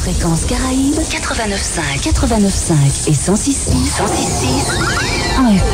Fréquence Caraïbes 89.5, 89.5 et 106.6, 106.6 en FM.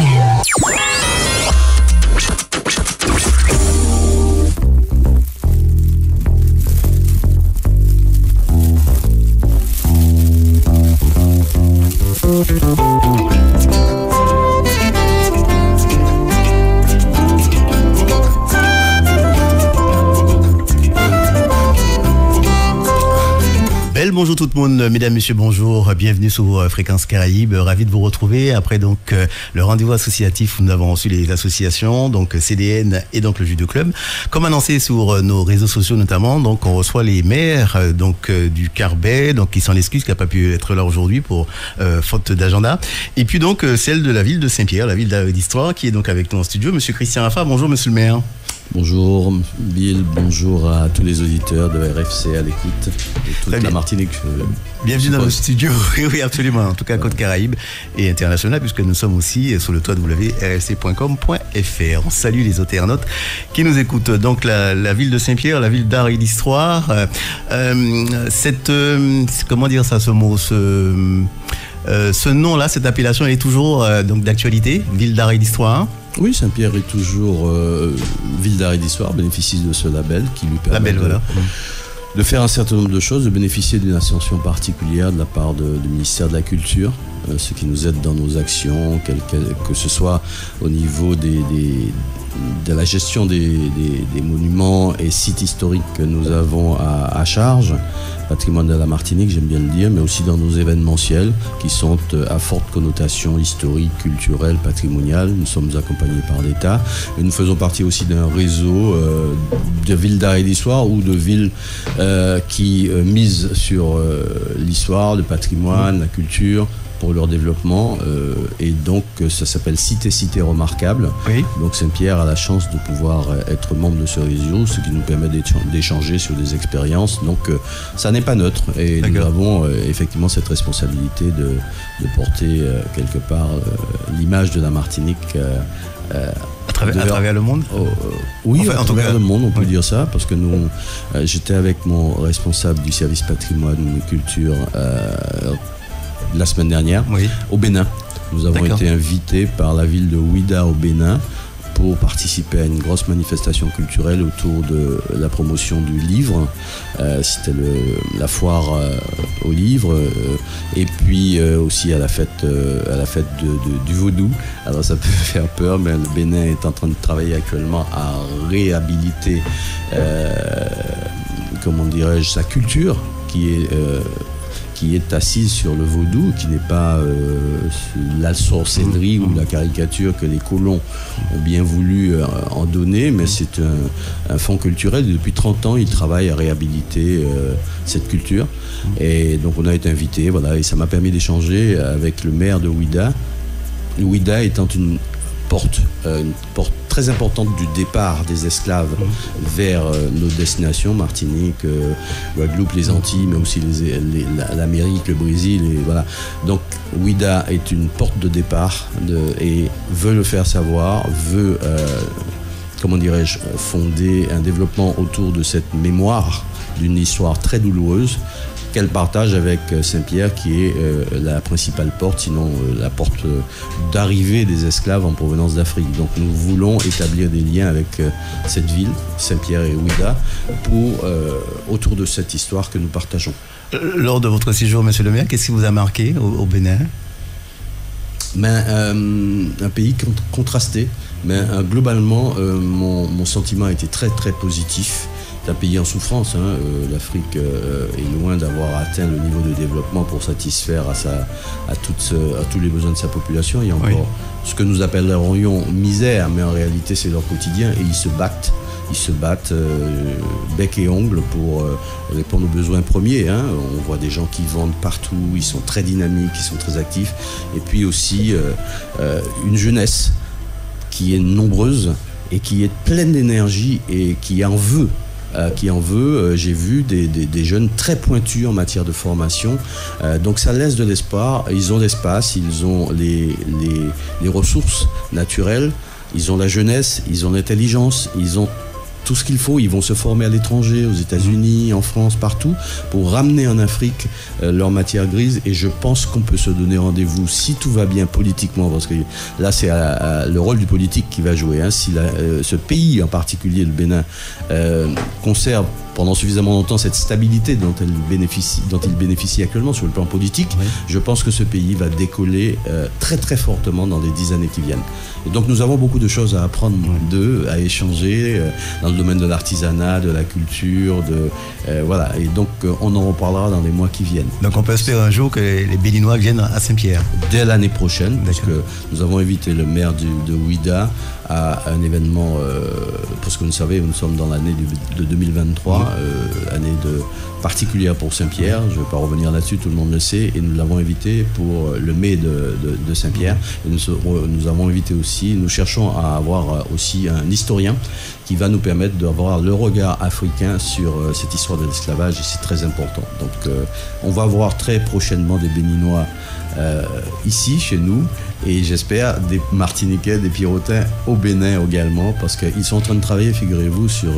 Bonjour tout le monde, mesdames, messieurs, bonjour, bienvenue sur Fréquence Caraïbes, ravi de vous retrouver après donc le rendez-vous associatif où nous avons reçu les associations, donc CDN et donc le Judo Club. Comme annoncé sur nos réseaux sociaux notamment, donc on reçoit les maires donc du Carbet, donc qui s'en excusent, qui n'a pas pu être là aujourd'hui pour faute d'agenda, et puis donc celle de la ville de Saint-Pierre, la ville d'Histoire, qui est donc avec nous en studio, monsieur Christian Raffa. Bonjour monsieur le maire. Bonjour Bill, bonjour à tous les auditeurs de RFC à l'écoute et toute la Martinique. Bienvenue dans le studio, oui absolument, en tout cas Côte Caraïbes et international, puisque nous sommes aussi sur le www.rfc.com.fr. On salue les internautes qui nous écoutent. Donc la ville de Saint-Pierre, la ville d'art et d'histoire, comment dire ça, ce mot, ce nom-là, cette appellation, elle est toujours donc d'actualité, ville d'art et d'histoire. Oui, Saint-Pierre est toujours ville d'art et d'histoire, bénéficie de ce label qui lui permet de faire un certain nombre de choses, de bénéficier d'une attention particulière de la part du ministère de la Culture, ce qui nous aide dans nos actions, que ce soit au niveau de la gestion des monuments et sites historiques que nous avons à charge, patrimoine de la Martinique, j'aime bien le dire, mais aussi dans nos événementiels qui sont à forte connotation historique, culturelle, patrimoniale. Nous sommes accompagnés par l'État et nous faisons partie aussi d'un réseau de villes d'art et d'histoire ou de villes qui misent sur l'histoire, le patrimoine, la culture, pour leur développement, et donc ça s'appelle Cité remarquable. Oui. Donc Saint-Pierre a la chance de pouvoir être membre de ce réseau, ce qui nous permet d'échanger sur des expériences. Donc ça n'est pas neutre et nous avons effectivement cette responsabilité de porter quelque part l'image de la Martinique à travers le monde. Oui, enfin, à travers le monde, on peut dire ça, parce que nous, j'étais avec mon responsable du service patrimoine et culture la semaine dernière, au Bénin. Nous avons été invités par la ville de Ouidah au Bénin pour participer à une grosse manifestation culturelle autour de la promotion du livre. C'était la foire au livre, et puis aussi à la fête du vaudou. Alors ça peut faire peur, mais le Bénin est en train de travailler actuellement à réhabiliter, sa culture qui est assise sur le vaudou, qui n'est pas la sorcellerie ou la caricature que les colons ont bien voulu en donner, mais c'est un fonds culturel. Depuis 30 ans, ils travaillent à réhabiliter cette culture. Et donc on a été invités, et ça m'a permis d'échanger avec le maire de Ouidah. Ouidah étant une porte très importante du départ des esclaves vers nos destinations, Martinique, Guadeloupe, les Antilles, mais aussi l'Amérique, le Brésil, et voilà. Donc Ouidah est une porte de départ et veut le faire savoir, veut fonder un développement autour de cette mémoire d'une histoire très douloureuse qu'elle partage avec Saint-Pierre, qui est la principale porte, sinon la porte d'arrivée des esclaves en provenance d'Afrique. Donc nous voulons établir des liens avec cette ville, Saint-Pierre et Ouidah, autour de cette histoire que nous partageons. Lors de votre séjour, monsieur le maire, qu'est-ce qui vous a marqué au Bénin ? Un pays contrasté, mais globalement, mon sentiment a été très très positif. C'est un pays en souffrance. L'Afrique est loin d'avoir atteint le niveau de développement pour satisfaire à tous les besoins de sa population. Il y a encore ce que nous appellerions misère, mais en réalité c'est leur quotidien, et ils se battent bec et ongle pour répondre aux besoins premiers. On voit des gens qui vendent partout, ils sont très dynamiques, ils sont très actifs, et puis aussi une jeunesse qui est nombreuse et qui est pleine d'énergie et qui en veut. J'ai vu des jeunes très pointus en matière de formation, donc ça laisse de l'espoir. Ils ont l'espace, ils ont les ressources naturelles, ils ont la jeunesse, ils ont l'intelligence, ils ont tout ce qu'il faut. Ils vont se former à l'étranger, aux États-Unis, en France, partout, pour ramener en Afrique leur matière grise. Et je pense qu'on peut se donner rendez-vous, si tout va bien politiquement, parce que là, c'est le rôle du politique qui va jouer. Hein. Si ce pays, en particulier le Bénin, conserve pendant suffisamment longtemps cette stabilité dont il bénéficie actuellement sur le plan politique, oui. Je pense que ce pays va décoller très très fortement dans les 10 années qui viennent. Et donc nous avons beaucoup de choses à apprendre d'eux, à échanger dans le domaine de l'artisanat, de la culture, voilà. Et donc on en reparlera dans les mois qui viennent. Donc on peut espérer un jour que les Béninois viennent à Saint-Pierre. Dès l'année prochaine, parce que nous avons invité le maire de Ouidah à un événement, parce que vous savez, nous sommes dans l'année de 2023, année particulière pour Saint-Pierre. Je ne vais pas revenir là-dessus, tout le monde le sait, et nous l'avons invité pour le mai de Saint-Pierre. Et nous avons invité aussi, nous cherchons à avoir aussi un historien qui va nous permettre d'avoir le regard africain sur cette histoire de l'esclavage, et c'est très important. Donc on va voir très prochainement des Béninois ici, chez nous, et j'espère des Martiniquais, des Pirotins au Bénin également, parce qu'ils sont en train de travailler, figurez-vous, sur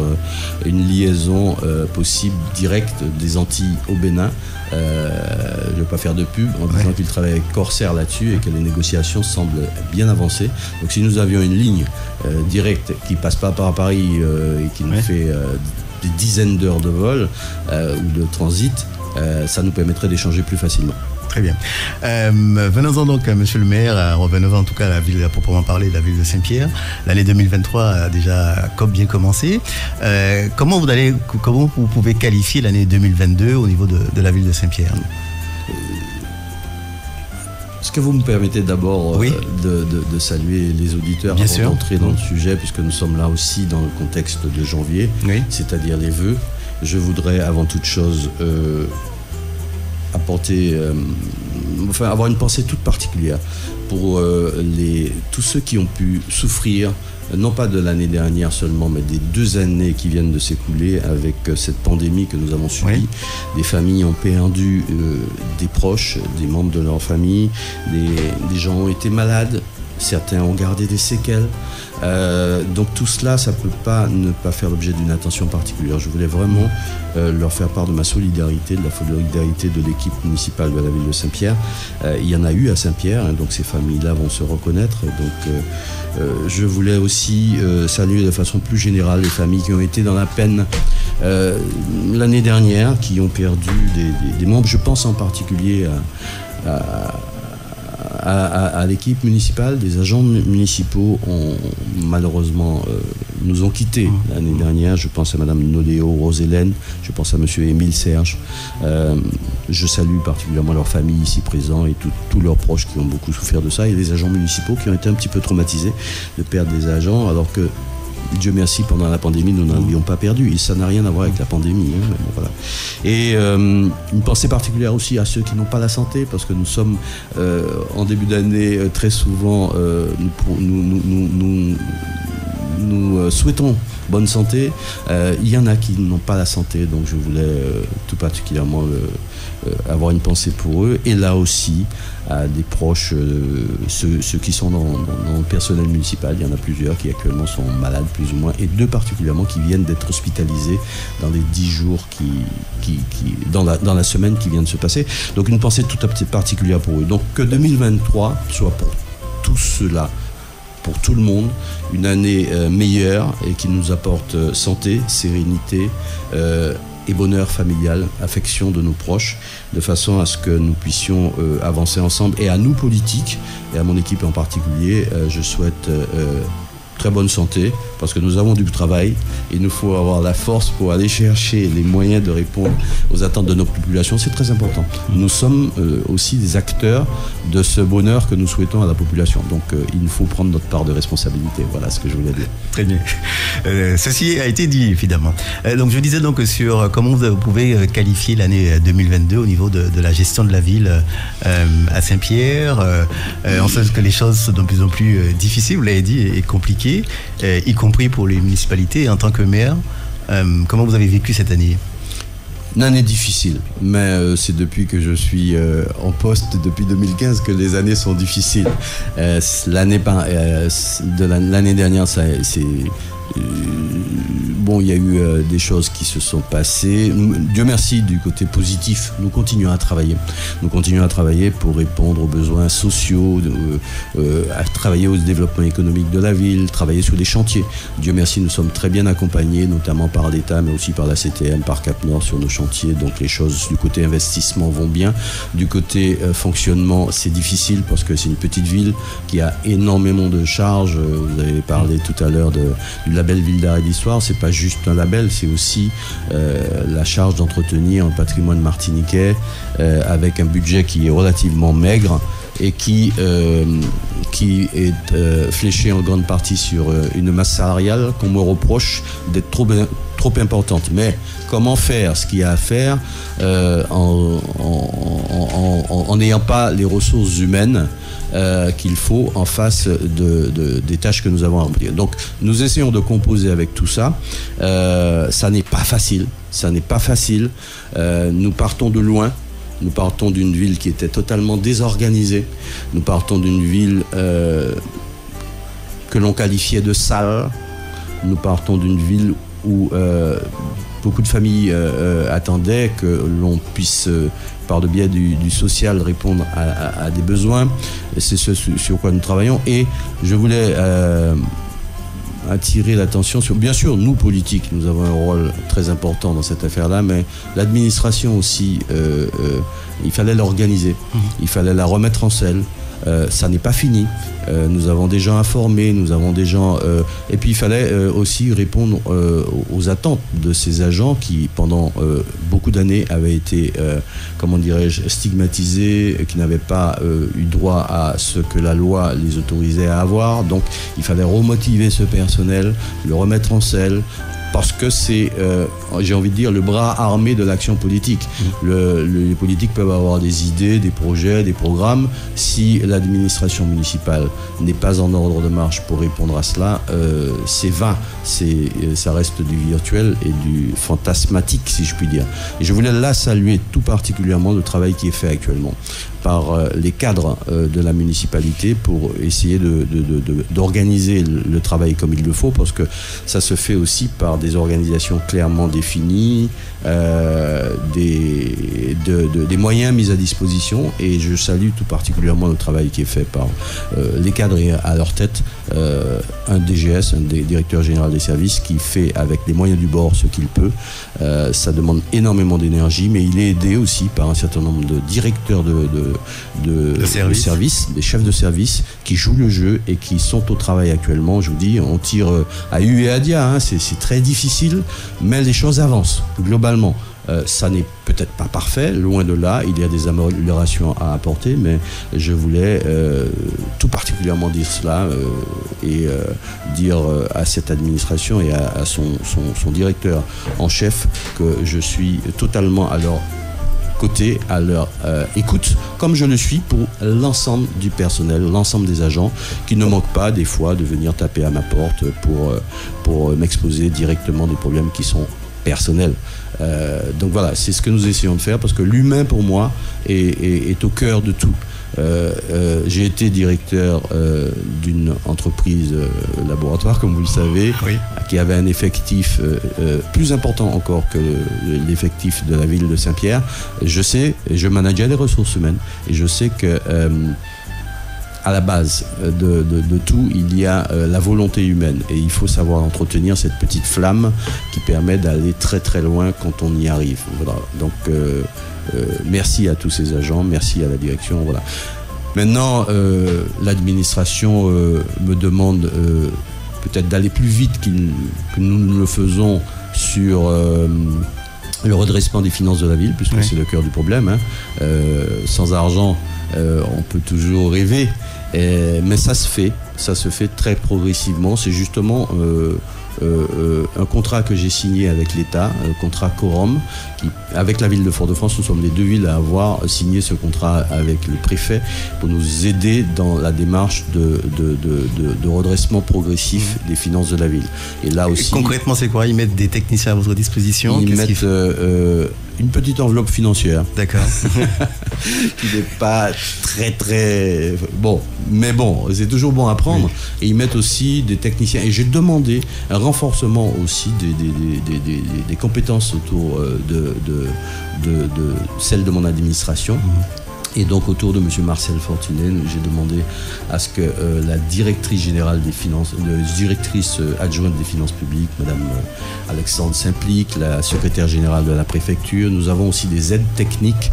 une liaison possible directe des Antilles au Bénin. Je ne vais pas faire de pub en disant qu'ils travaillent avec Corsair là-dessus et que les négociations semblent bien avancées. Donc si nous avions une ligne directe qui ne passe pas par Paris et qui nous fait des dizaines d'heures de vol ou de transit, ça nous permettrait d'échanger plus facilement. Très bien. Venons-en donc, monsieur le maire, revenons en tout cas à la ville, à proprement parler, de la ville de Saint-Pierre. L'année 2023 a déjà bien commencé. Comment vous pouvez qualifier l'année 2022 au niveau de la ville de Saint-Pierre ? Est-ce que vous me permettez d'abord de saluer les auditeurs avant d'entrer dans le sujet, puisque nous sommes là aussi dans le contexte de janvier, c'est-à-dire les vœux. Je voudrais avant toute chose avoir une pensée toute particulière pour tous ceux qui ont pu souffrir, non pas de l'année dernière seulement, mais des 2 années qui viennent de s'écouler avec cette pandémie que nous avons subie. Des familles ont perdu des proches, des membres de leur famille, des gens ont été malades, certains ont gardé des séquelles. Donc tout cela, ça ne peut pas ne pas faire l'objet d'une attention particulière. Je voulais vraiment leur faire part de ma solidarité, de la solidarité de l'équipe municipale de la ville de Saint-Pierre. Il y en a eu à Saint-Pierre, hein, donc ces familles-là vont se reconnaître. Donc je voulais aussi saluer de façon plus générale les familles qui ont été dans la peine l'année dernière, qui ont perdu des membres. Je pense en particulier à l'équipe municipale. Des agents municipaux malheureusement nous ont quittés l'année dernière. Je pense à Madame Nodéo Rose-Hélène, je pense à Monsieur Émile Serge. Je salue particulièrement leur famille ici présents et tous leurs proches qui ont beaucoup souffert de ça, et des agents municipaux qui ont été un petit peu traumatisés de perdre des agents, alors que Dieu merci, pendant la pandémie, nous n'en avions pas perdu. Et ça n'a rien à voir avec la pandémie. Hein, mais bon, voilà. Et une pensée particulière aussi à ceux qui n'ont pas la santé, parce que nous sommes en début d'année très souvent, nous souhaitons bonne santé. Il y en a qui n'ont pas la santé, donc je voulais tout particulièrement avoir une pensée pour eux. Et là aussi, à des proches, ceux qui sont dans le personnel municipal, il y en a plusieurs qui actuellement sont malades plus ou moins, et 2 particulièrement qui viennent d'être hospitalisés dans les 10 jours dans la semaine qui vient de se passer. Donc une pensée tout particulière pour eux. Donc que 2023 soit pour tous ceux-là, pour tout le monde, une année meilleure et qui nous apporte santé, sérénité et bonheur familial, affection de nos proches, de façon à ce que nous puissions avancer ensemble. Et à nous politiques, et à mon équipe en particulier, je souhaite très bonne santé, parce que nous avons du travail. Il nous faut avoir la force pour aller chercher les moyens de répondre aux attentes de nos populations. C'est très important. Nous sommes aussi des acteurs de ce bonheur que nous souhaitons à la population. Donc il nous faut prendre notre part de responsabilité. Voilà ce que je voulais dire. Très bien. Ceci a été dit, évidemment. Donc je disais donc sur comment vous pouvez qualifier l'année 2022 au niveau de la gestion de la ville à Saint-Pierre. On sait que les choses sont de plus en plus difficiles, vous l'avez dit, et compliquées, y compris pour les municipalités. En tant que maire, comment vous avez vécu cette année ? Une année difficile, mais c'est depuis que je suis en poste, depuis 2015, que les années sont difficiles. L'année dernière, c'est Bon, il y a eu des choses qui se sont passées. Dieu merci, du côté positif, nous continuons à travailler. Nous continuons à travailler pour répondre aux besoins sociaux, à travailler au développement économique de la ville, travailler sur les chantiers. Dieu merci, nous sommes très bien accompagnés, notamment par l'État, mais aussi par la CTM, par Cap Nord sur nos chantiers. Donc les choses du côté investissement vont bien. Du côté fonctionnement, c'est difficile parce que c'est une petite ville qui a énormément de charges. Vous avez parlé tout à l'heure du label Ville d'art et d'histoire. C'est pas juste un label, c'est aussi la charge d'entretenir un patrimoine martiniquais avec un budget qui est relativement maigre et qui est fléché en grande partie sur une masse salariale qu'on me reproche d'être trop importante. Mais comment faire ce qu'il y a à faire en n'ayant pas les ressources humaines qu'il faut en face des tâches que nous avons à remplir. Donc nous essayons de composer avec tout ça. Ça n'est pas facile. Nous partons de loin. Nous partons d'une ville qui était totalement désorganisée. Nous partons d'une ville que l'on qualifiait de sale. Nous partons d'une ville où beaucoup de familles attendaient que l'on puisse, par le biais du social, répondre à des besoins. C'est ce sur quoi nous travaillons. Et je voulais attirer l'attention sur... Bien sûr, nous, politiques, nous avons un rôle très important dans cette affaire-là, mais l'administration aussi, il fallait l'organiser. Il fallait la remettre en selle. Ça n'est pas fini. Nous avons des gens informés, nous avons des gens... et puis il fallait aussi répondre aux attentes de ces agents qui, pendant beaucoup d'années, avaient été, comment dirais-je, stigmatisés, qui n'avaient pas eu droit à ce que la loi les autorisait à avoir. Donc il fallait remotiver ce personnel, le remettre en selle, parce que c'est, j'ai envie de dire, le bras armé de l'action politique. Les politiques peuvent avoir des idées, des projets, des programmes. Si l'administration municipale n'est pas en ordre de marche pour répondre à cela, c'est vain. Ça reste du virtuel et du fantasmatique, si je puis dire. Et je voulais là saluer tout particulièrement le travail qui est fait actuellement par les cadres de la municipalité pour essayer d'organiser le travail comme il le faut, parce que ça se fait aussi par des organisations clairement définies, des moyens mis à disposition, et je salue tout particulièrement le travail qui est fait par les cadres et à leur tête un DGS, un directeur général des services, qui fait avec les moyens du bord ce qu'il peut. Ça demande énormément d'énergie, mais il est aidé aussi par un certain nombre de directeurs de service, des chefs de service qui jouent le jeu et qui sont au travail actuellement. Je vous dis, on tire à U et à Dia, hein, c'est très difficile, mais les choses avancent globalement. Ça n'est peut-être pas parfait, loin de là, il y a des améliorations à apporter, mais je voulais tout particulièrement dire cela et dire à cette administration et à son directeur en chef que je suis totalement à leur côté, à leur écoute, comme je le suis pour l'ensemble du personnel, l'ensemble des agents, qui ne manquent pas des fois de venir taper à ma porte pour m'exposer directement des problèmes qui sont personnels. Donc voilà, c'est ce que nous essayons de faire, parce que l'humain pour moi est au cœur de tout. J'ai été directeur d'une entreprise laboratoire, comme vous le savez, oui, qui avait un effectif plus important encore que l'effectif de la ville de Saint-Pierre. Je sais, je manageais les ressources humaines, et je sais que à la base de tout, il y a la volonté humaine, et il faut savoir entretenir cette petite flamme qui permet d'aller très très loin quand on y arrive. Voilà. Donc merci à tous ces agents, merci à la direction. Voilà. Maintenant, l'administration me demande peut-être d'aller plus vite que nous le faisons sur le redressement des finances de la ville, puisque oui, c'est le cœur du problème. Hein. Sans argent, on peut toujours rêver, mais ça se fait très progressivement. C'est justement un contrat que j'ai signé avec l'État, un contrat Corum, avec la ville de Fort-de-France. Nous sommes les deux villes à avoir signé ce contrat avec le préfet pour nous aider dans la démarche de redressement progressif des finances de la ville. Et là aussi, concrètement, c'est quoi? Ils mettent des techniciens à votre disposition? une petite enveloppe financière. D'accord. Qui n'est pas très bon, mais bon, c'est toujours bon à prendre. Oui. Et ils mettent aussi des techniciens. Et j'ai demandé un renforcement aussi des compétences autour de celles de mon administration. Et donc autour de M. Marcel Fortuné, j'ai demandé à ce que la directrice générale des finances, directrice adjointe des finances publiques, Mme Alexandre s'implique, la secrétaire générale de la préfecture. Nous avons aussi des aides techniques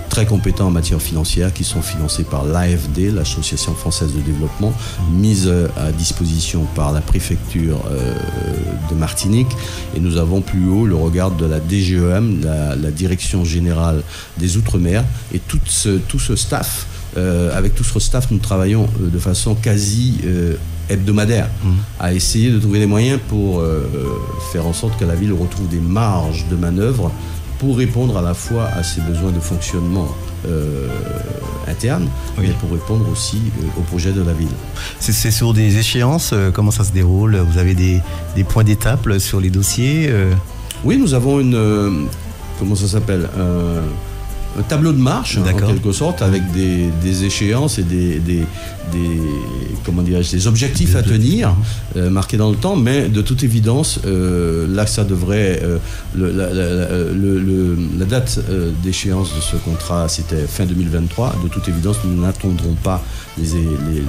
très compétents en matière financière qui sont financés par l'AFD, l'Association française de développement, mise à disposition par la préfecture de Martinique. Et nous avons plus haut le regard de la DGEM, la Direction générale des Outre-mer. Et tout ce staff, avec tout ce staff, nous travaillons de façon quasi hebdomadaire à essayer de trouver des moyens pour faire en sorte que la ville retrouve des marges de manœuvre pour répondre à la fois à ses besoins de fonctionnement interne, mais pour répondre aussi au projet de la ville. C'est sur des échéances, comment ça se déroule? Vous avez des points d'étape sur les dossiers? Oui, nous avons comment ça s'appelle, un tableau de marche, en quelque sorte, avec des échéances et des objectifs à tenir, marqués dans le temps, mais de toute évidence, là, ça devrait... la date d'échéance de ce contrat, c'était fin 2023. De toute évidence, nous n'attendrons pas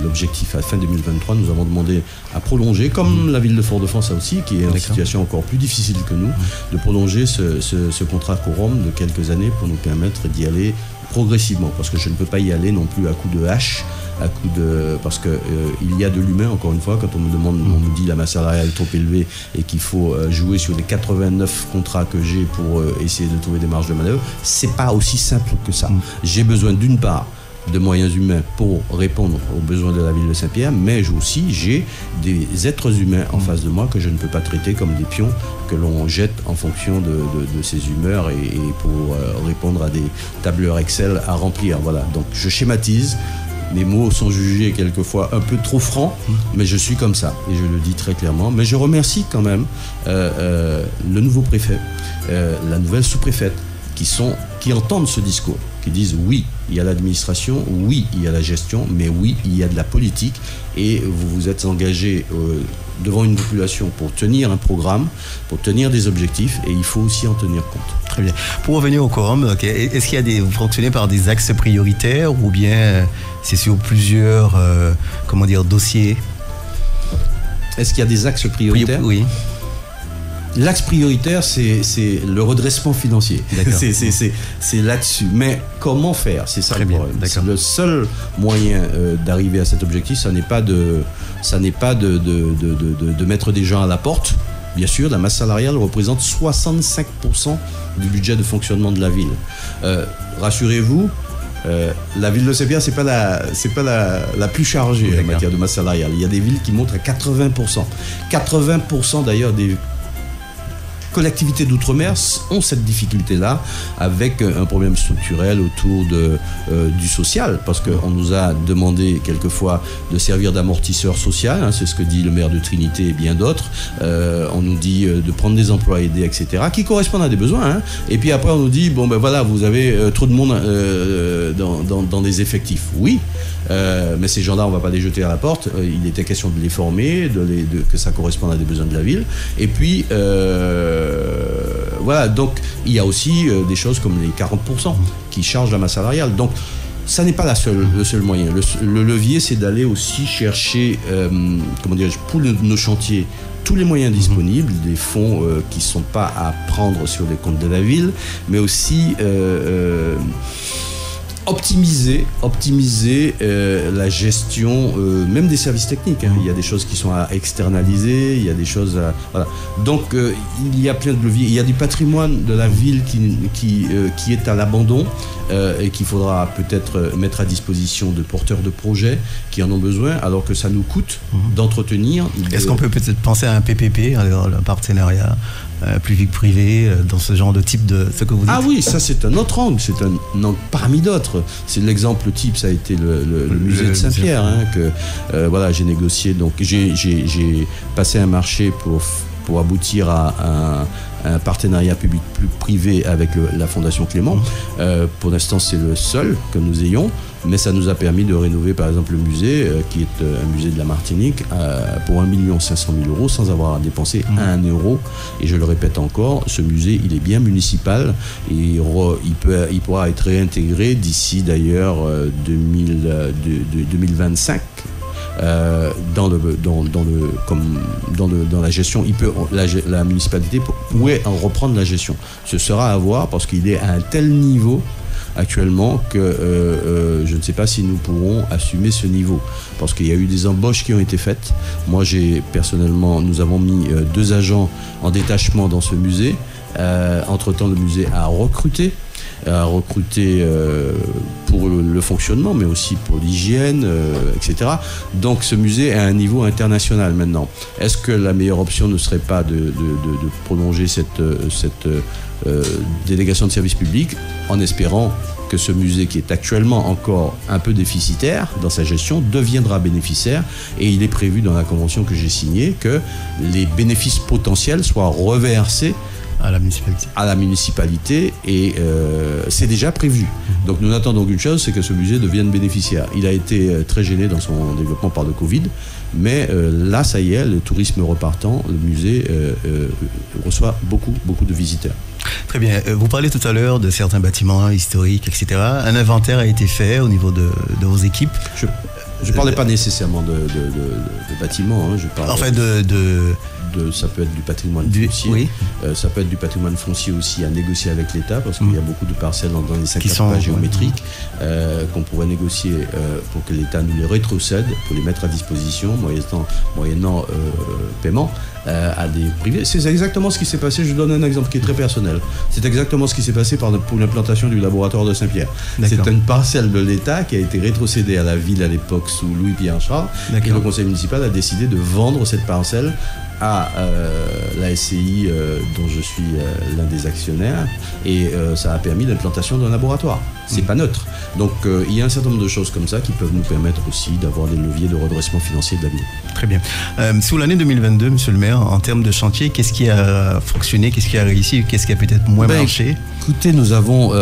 l'objectif à fin 2023. Nous avons demandé à prolonger, comme la ville de Fort-de-France aussi, qui est en situation encore plus difficile que nous, de prolonger ce contrat quorum de quelques années pour nous permettre d'y aller progressivement, parce que je ne peux pas y aller non plus à coup de hache, parce que il y a de l'humain, encore une fois. Quand on me dit la masse salariale est trop élevée et qu'il faut jouer sur les 89 contrats que j'ai pour essayer de trouver des marges de manœuvre, c'est pas aussi simple que ça. J'ai besoin d'une part de moyens humains pour répondre aux besoins de la ville de Saint-Pierre, mais aussi j'ai des êtres humains en face de moi que je ne peux pas traiter comme des pions que l'on jette en fonction de ses humeurs et pour répondre à des tableurs Excel à remplir. Voilà, donc je schématise. Mes mots sont jugés quelquefois un peu trop francs, mais je suis comme ça, et je le dis très clairement. Mais je remercie quand même le nouveau préfet, la nouvelle sous-préfète, qui entendent ce discours, qui disent oui, il y a l'administration, oui, il y a la gestion, mais oui, il y a de la politique, et vous vous êtes engagé devant une population pour tenir un programme, pour tenir des objectifs, et il faut aussi en tenir compte. Très bien. Pour revenir au quorum, est-ce qu'il y a vous fonctionnez par des axes prioritaires, ou bien c'est sur plusieurs dossiers? Est-ce qu'il y a des axes prioritaires? Oui. L'axe prioritaire, c'est le redressement financier. C'est là-dessus. Mais comment faire? C'est ça le problème. Le seul moyen d'arriver à cet objectif, ça n'est pas de mettre des gens à la porte. Bien sûr, la masse salariale représente 65% du budget de fonctionnement de la ville. Rassurez-vous, la ville de Saint-Pierre, c'est pas la plus chargée en matière de masse salariale. Il y a des villes qui montent à 80%. 80% d'ailleurs des collectivités d'outre-mer ont cette difficulté-là, avec un problème structurel autour du social, parce qu'on nous a demandé quelquefois de servir d'amortisseur social, c'est ce que dit le maire de Trinité et bien d'autres. On nous dit de prendre des emplois aidés, etc., qui correspondent à des besoins. Et puis après, on nous dit, vous avez trop de monde dans des effectifs. Oui, mais ces gens-là, on ne va pas les jeter à la porte. Il était question de les former, que ça corresponde à des besoins de la ville. Et puis, voilà, donc il y a aussi des choses comme les 40% qui chargent la masse salariale. Donc, ça n'est pas le seul moyen. Le levier, c'est d'aller aussi chercher, pour nos chantiers, tous les moyens disponibles, des fonds qui ne sont pas à prendre sur les comptes de la ville, mais aussi optimiser la gestion même des services techniques. Il y a des choses qui sont à externaliser, il y a des choses à... Voilà. Donc il y a plein de leviers. Il y a du patrimoine de la ville qui est à l'abandon et qu'il faudra peut-être mettre à disposition de porteurs de projets qui en ont besoin, alors que ça nous coûte d'entretenir. Est-ce qu'on peut peut-être penser à un PPP, un partenariat public-privé, dans ce genre de type de ce que vous dites? Ah oui, ça c'est un autre angle, c'est un angle parmi d'autres. C'est l'exemple type, ça a été le musée de Saint-Pierre, que j'ai négocié. Donc j'ai passé un marché pour aboutir à un partenariat public-privé avec la Fondation Clément. Pour l'instant, c'est le seul que nous ayons, mais ça nous a permis de rénover par exemple le musée, qui est un musée de la Martinique, pour 1 500 000 € sans avoir à dépenser 1 euro. Et je le répète encore, ce musée, il est bien municipal et il pourra être réintégré d'ici d'ailleurs 2025. Dans la gestion, la municipalité pourrait en reprendre la gestion. Ce sera à voir parce qu'il est à un tel niveau actuellement que je ne sais pas si nous pourrons assumer ce niveau, parce qu'il y a eu des embauches qui ont été faites. Moi, nous avons mis 2 agents en détachement dans ce musée. Entre-temps, le musée a recruté pour le fonctionnement, mais aussi pour l'hygiène, etc. Donc ce musée est à un niveau international maintenant. Est-ce que la meilleure option ne serait pas de prolonger cette délégation de service public, en espérant que ce musée, qui est actuellement encore un peu déficitaire dans sa gestion, deviendra bénéficiaire, et il est prévu dans la convention que j'ai signée que les bénéfices potentiels soient reversés à la municipalité, et c'est déjà prévu. Donc nous n'attendons qu'une chose, c'est que ce musée devienne bénéficiaire. Il a été très gêné dans son développement par le Covid, mais là, ça y est, le tourisme repartant, le musée reçoit beaucoup de visiteurs. Très bien. Vous parlez tout à l'heure de certains bâtiments historiques, etc. Un inventaire a été fait au niveau de vos équipes. Je ne parlais pas nécessairement de bâtiments. Je parlais ça peut être du patrimoine foncier. Oui. Ça peut être du patrimoine foncier aussi à négocier avec l'État, parce qu'il y a beaucoup de parcelles dans les 5 pas géométriques qu'on pourrait négocier pour que l'État nous les rétrocède, pour les mettre à disposition moyennant paiement à des privés. C'est exactement ce qui s'est passé. Je vous donne un exemple qui est très personnel. C'est exactement ce qui s'est passé pour l'implantation du laboratoire de Saint-Pierre. D'accord. C'est une parcelle de l'État qui a été rétrocédée à la ville à l'époque sous Louis-Pierre Charles. Et le conseil municipal a décidé de vendre cette parcelle à la SCI, dont je suis l'un des actionnaires, et ça a permis l'implantation d'un laboratoire. C'est pas neutre. Donc il y a un certain nombre de choses comme ça qui peuvent nous permettre aussi d'avoir des leviers de redressement financier de l'avenir. Très bien. Sous l'année 2022, monsieur le maire, en termes de chantier, qu'est-ce qui a fonctionné, qu'est-ce qui a réussi, qu'est-ce qui a peut-être moins marché? Écoutez, nous avons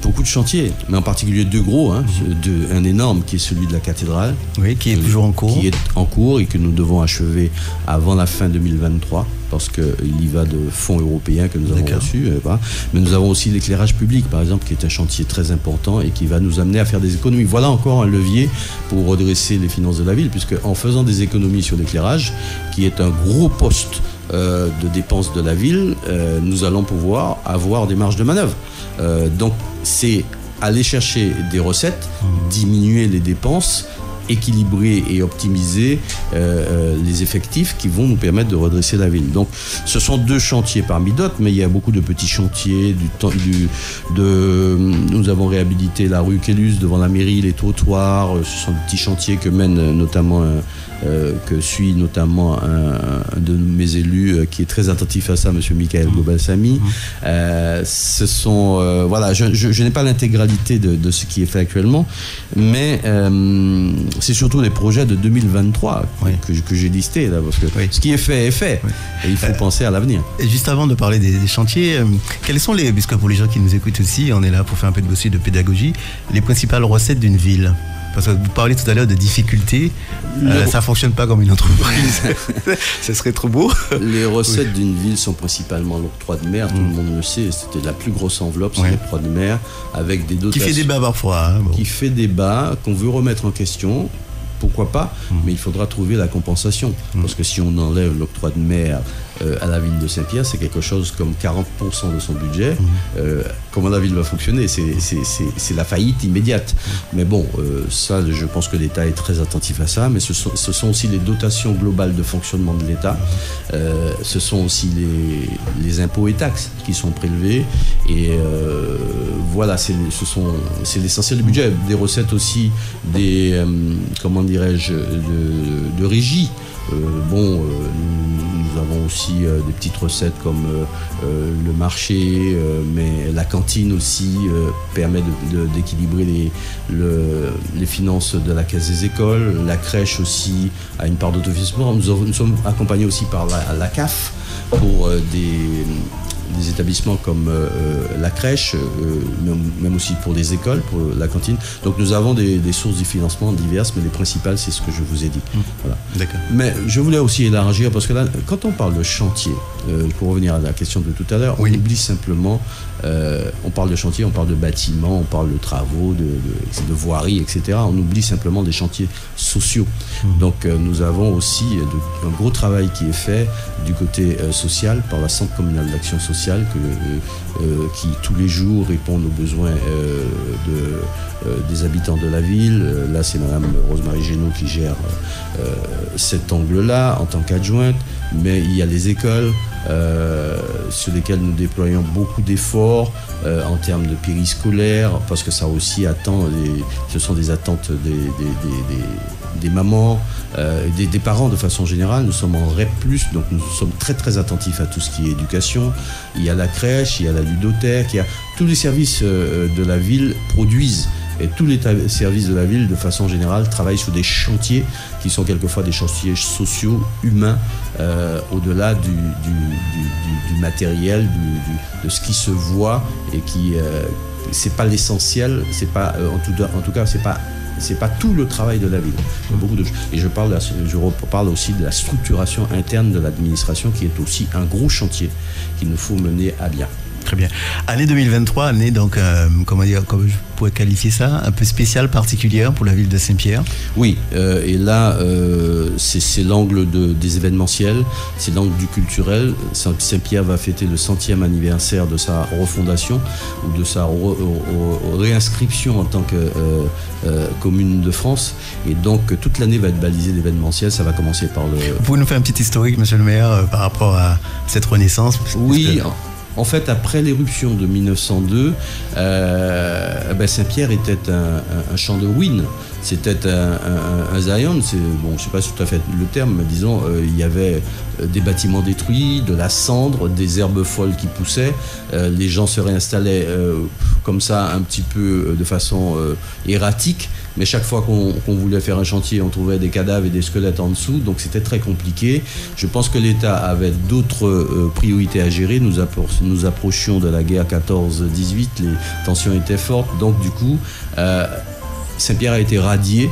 beaucoup de chantiers, mais en particulier 2 gros, un énorme qui est celui de la cathédrale, qui est toujours en cours, et que nous devons achever avant la fin 2023, parce qu'il y va de fonds européens que nous avons reçus. Mais nous avons aussi l'éclairage public, par exemple, qui est un chantier très important et qui va nous amener à faire des économies. Voilà encore un levier pour redresser les finances de la ville, puisque en faisant des économies sur l'éclairage, qui est un gros poste de dépenses de la ville, nous allons pouvoir avoir des marges de manœuvre. Donc c'est aller chercher des recettes, diminuer les dépenses, équilibrer et optimiser les effectifs qui vont nous permettre de redresser la ville. Donc ce sont 2 chantiers parmi d'autres, mais il y a beaucoup de petits chantiers. Nous avons réhabilité la rue Quélus devant la mairie, les trottoirs. Ce sont des petits chantiers que mène notamment que suit notamment un de mes élus qui est très attentif à ça, monsieur Michael Gobalsamy. Je n'ai pas l'intégralité de ce qui est fait actuellement, mais c'est surtout les projets de 2023 que j'ai listés là, parce que ce qui est fait est fait, et il faut penser à l'avenir. Juste avant de parler des chantiers, quelles sont puisque pour les gens qui nous écoutent aussi, on est là pour faire un peu de pédagogie, les principales recettes d'une ville? Parce que vous parlez tout à l'heure de difficultés, ça ne fonctionne pas comme une entreprise. Ce serait trop beau. Les recettes d'une ville sont principalement l'octroi de mer, tout le monde le sait, c'était la plus grosse enveloppe, c'est l'octroi de mer, avec des dotations. Qui fait débat parfois. Qui fait débat, qu'on veut remettre en question. Pourquoi pas, mais il faudra trouver la compensation. Parce que si on enlève l'octroi de mer à la ville de Saint-Pierre, c'est quelque chose comme 40% de son budget. Comment la ville va fonctionner? C'est la faillite immédiate. Mais bon, ça, je pense que l'État est très attentif à ça, mais ce sont aussi les dotations globales de fonctionnement de l'État. Ce sont aussi les impôts et taxes qui sont prélevés. Et voilà, c'est l'essentiel du budget. Des recettes aussi, de régie Nous avons aussi des petites recettes comme le marché, mais la cantine aussi permet d'équilibrer les finances de la caisse des écoles. La crèche aussi a une part d'autofinancement. Nous sommes accompagnés aussi par la CAF pour des établissements comme la crèche, même aussi pour des écoles, pour la cantine. Donc nous avons des sources de financement diverses, mais les principales, c'est ce que je vous ai dit. Voilà. D'accord. Mais je voulais aussi élargir, parce que là, quand on parle de chantier, pour revenir à la question de tout à l'heure, on oublie simplement, on parle de chantier, on parle de bâtiments, on parle de travaux, de voiries, etc. On oublie simplement des chantiers sociaux. Donc nous avons aussi un gros travail qui est fait du côté social par la Centre communal d'action sociale qui tous les jours répondent aux besoins des habitants de la ville. Là, c'est Madame Rosemarie Génaud qui gère cet angle-là en tant qu'adjointe, mais il y a les écoles sur lesquelles nous déployons beaucoup d'efforts en termes de périscolaire, parce que ça aussi ce sont des attentes des mamans, des parents de façon générale. Nous sommes en REP+, donc nous sommes très très attentifs à tout ce qui est éducation. Il y a la crèche, il y a la ludothèque, tous les services de la ville produisent. Et tous les services de la ville, de façon générale, travaillent sur des chantiers qui sont quelquefois des chantiers sociaux, humains, au-delà du matériel, de ce qui se voit, et qui c'est pas l'essentiel, c'est pas en tout cas c'est pas tout le travail de la ville. Il y a beaucoup de choses. Et je parle aussi de la structuration interne de l'administration, qui est aussi un gros chantier qu'il nous faut mener à bien. Très bien. Année 2023, année donc, comment je pourrais qualifier ça, un peu spéciale, particulière pour la ville de Saint-Pierre. Oui, et là, c'est l'angle des événementiels, c'est l'angle du culturel. Saint-Pierre va fêter le 100e anniversaire de sa refondation, ou de sa réinscription en tant que commune de France. Et donc, toute l'année va être balisée d'événementiels. Ça va commencer par le... Vous pouvez nous faire un petit historique, monsieur le maire, par rapport à cette renaissance? Oui. En fait, après l'éruption de 1902, Saint-Pierre était un champ de ruines. C'était un Zion, je ne sais pas tout à fait le terme, mais disons, il y avait des bâtiments détruits, de la cendre, des herbes folles qui poussaient. Les gens se réinstallaient comme ça, un petit peu de façon erratique. Mais chaque fois qu'on voulait faire un chantier, on trouvait des cadavres et des squelettes en dessous, donc c'était très compliqué. Je pense que l'État avait d'autres priorités à gérer. Nous approchions de la guerre 14-18, les tensions étaient fortes, donc du coup, Saint-Pierre a été radié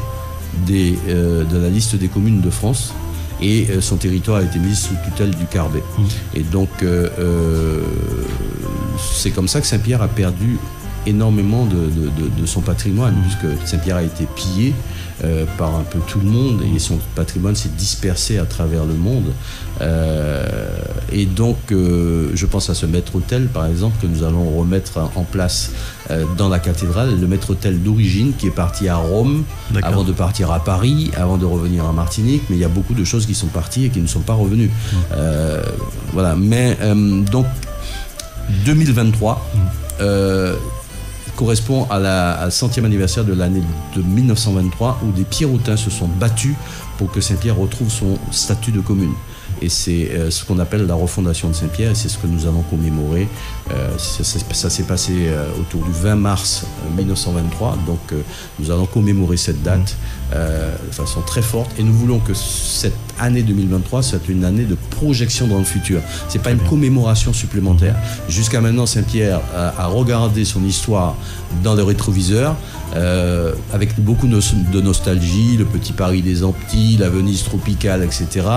de la liste des communes de France, et son territoire a été mis sous tutelle du Carbet. Et donc, c'est comme ça que Saint-Pierre a perdu énormément de son patrimoine, puisque Saint-Pierre a été pillé par un peu tout le monde, et son patrimoine s'est dispersé à travers le monde. Et donc, je pense à ce maître-autel, par exemple, que nous allons remettre en place dans la cathédrale, le maître-autel d'origine qui est parti à Rome, avant de partir à Paris, avant de revenir en Martinique, mais il y a beaucoup de choses qui sont parties et qui ne sont pas revenues. Voilà, mais donc 2023 correspond à 100e anniversaire de l'année de 1923, où des Pierrotains se sont battus pour que Saint-Pierre retrouve son statut de commune. Et c'est ce qu'on appelle la refondation de Saint-Pierre, et c'est ce que nous allons commémorer. Ça s'est passé autour du 20 mars 1923, donc nous allons commémorer cette date de façon très forte, et nous voulons que cette année 2023 soit une année de projection dans le futur. C'est pas une commémoration supplémentaire. Jusqu'à maintenant, Saint-Pierre a regardé son histoire dans le rétroviseur, avec beaucoup de nostalgie, le petit Paris des Antilles, la Venise tropicale, etc.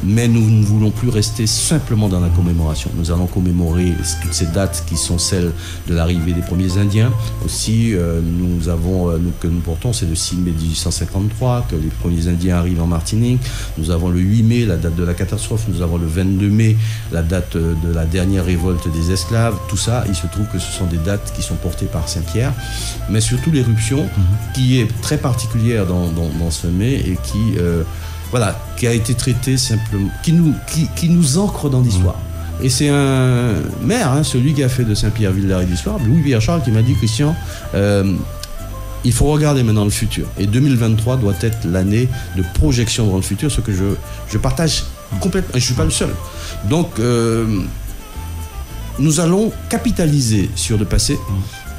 Mais nous ne voulons plus rester simplement dans la commémoration. Nous allons commémorer toutes ces dates qui sont celles de l'arrivée des premiers Indiens. Aussi, que nous portons, c'est le 6 mai 1853, que les premiers Indiens arrivent en Martinique. Nous avons le 8 mai, la date de la catastrophe. Nous avons le 22 mai, la date de la dernière révolte des esclaves. Tout ça, il se trouve que ce sont des dates qui sont portées par Saint-Pierre, mais surtout l'éruption, qui est très particulière dans ce mai, et qui a été traitée simplement, qui nous ancre dans l'histoire. Et c'est un maire, celui qui a fait de Saint-Pierre ville d'arrêt d'histoire, Louis-Pierre Charles, qui m'a dit: Christian, il faut regarder maintenant le futur. Et 2023 doit être l'année de projection dans le futur, ce que je partage complètement. Et je ne suis pas le seul. Donc, nous allons capitaliser sur le passé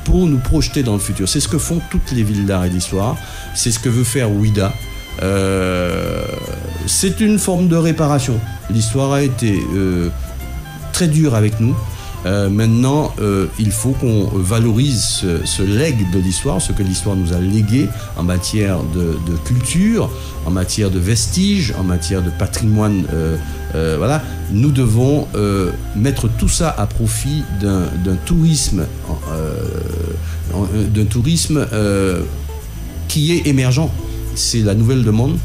pour nous projeter dans le futur. C'est ce que font toutes les villes d'art et d'histoire. C'est ce que veut faire Ouida. C'est une forme de réparation. L'histoire a été très dure avec nous. Maintenant, il faut qu'on valorise ce legs de l'histoire, ce que l'histoire nous a légué en matière de culture, en matière de vestiges, en matière de patrimoine. Voilà. Nous devons mettre tout ça à profit d'un tourisme, qui est émergent. C'est la nouvelle demande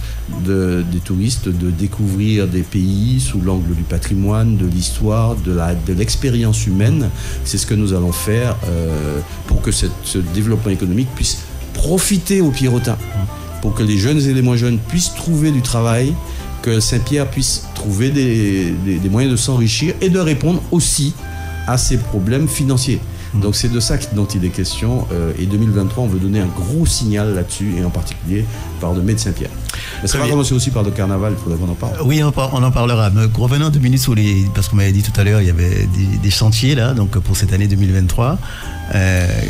des touristes de découvrir des pays sous l'angle du patrimoine, de l'histoire, de l'expérience humaine. C'est ce que nous allons faire pour que ce développement économique puisse profiter aux Pierrotins, pour que les jeunes et les moins jeunes puissent trouver du travail, que Saint-Pierre puisse trouver des moyens de s'enrichir et de répondre aussi à ses problèmes financiers. Donc c'est de ça dont il est question, et 2023 on veut donner un gros signal là-dessus, et en particulier par le mai de Saint-Pierre. Mais ça va commencer aussi par le carnaval, il faudra qu'on en parle. Oui, on en parlera. Mais revenons 2 minutes sur parce qu'on m'avait dit tout à l'heure, il y avait des chantiers là, donc pour cette année 2023.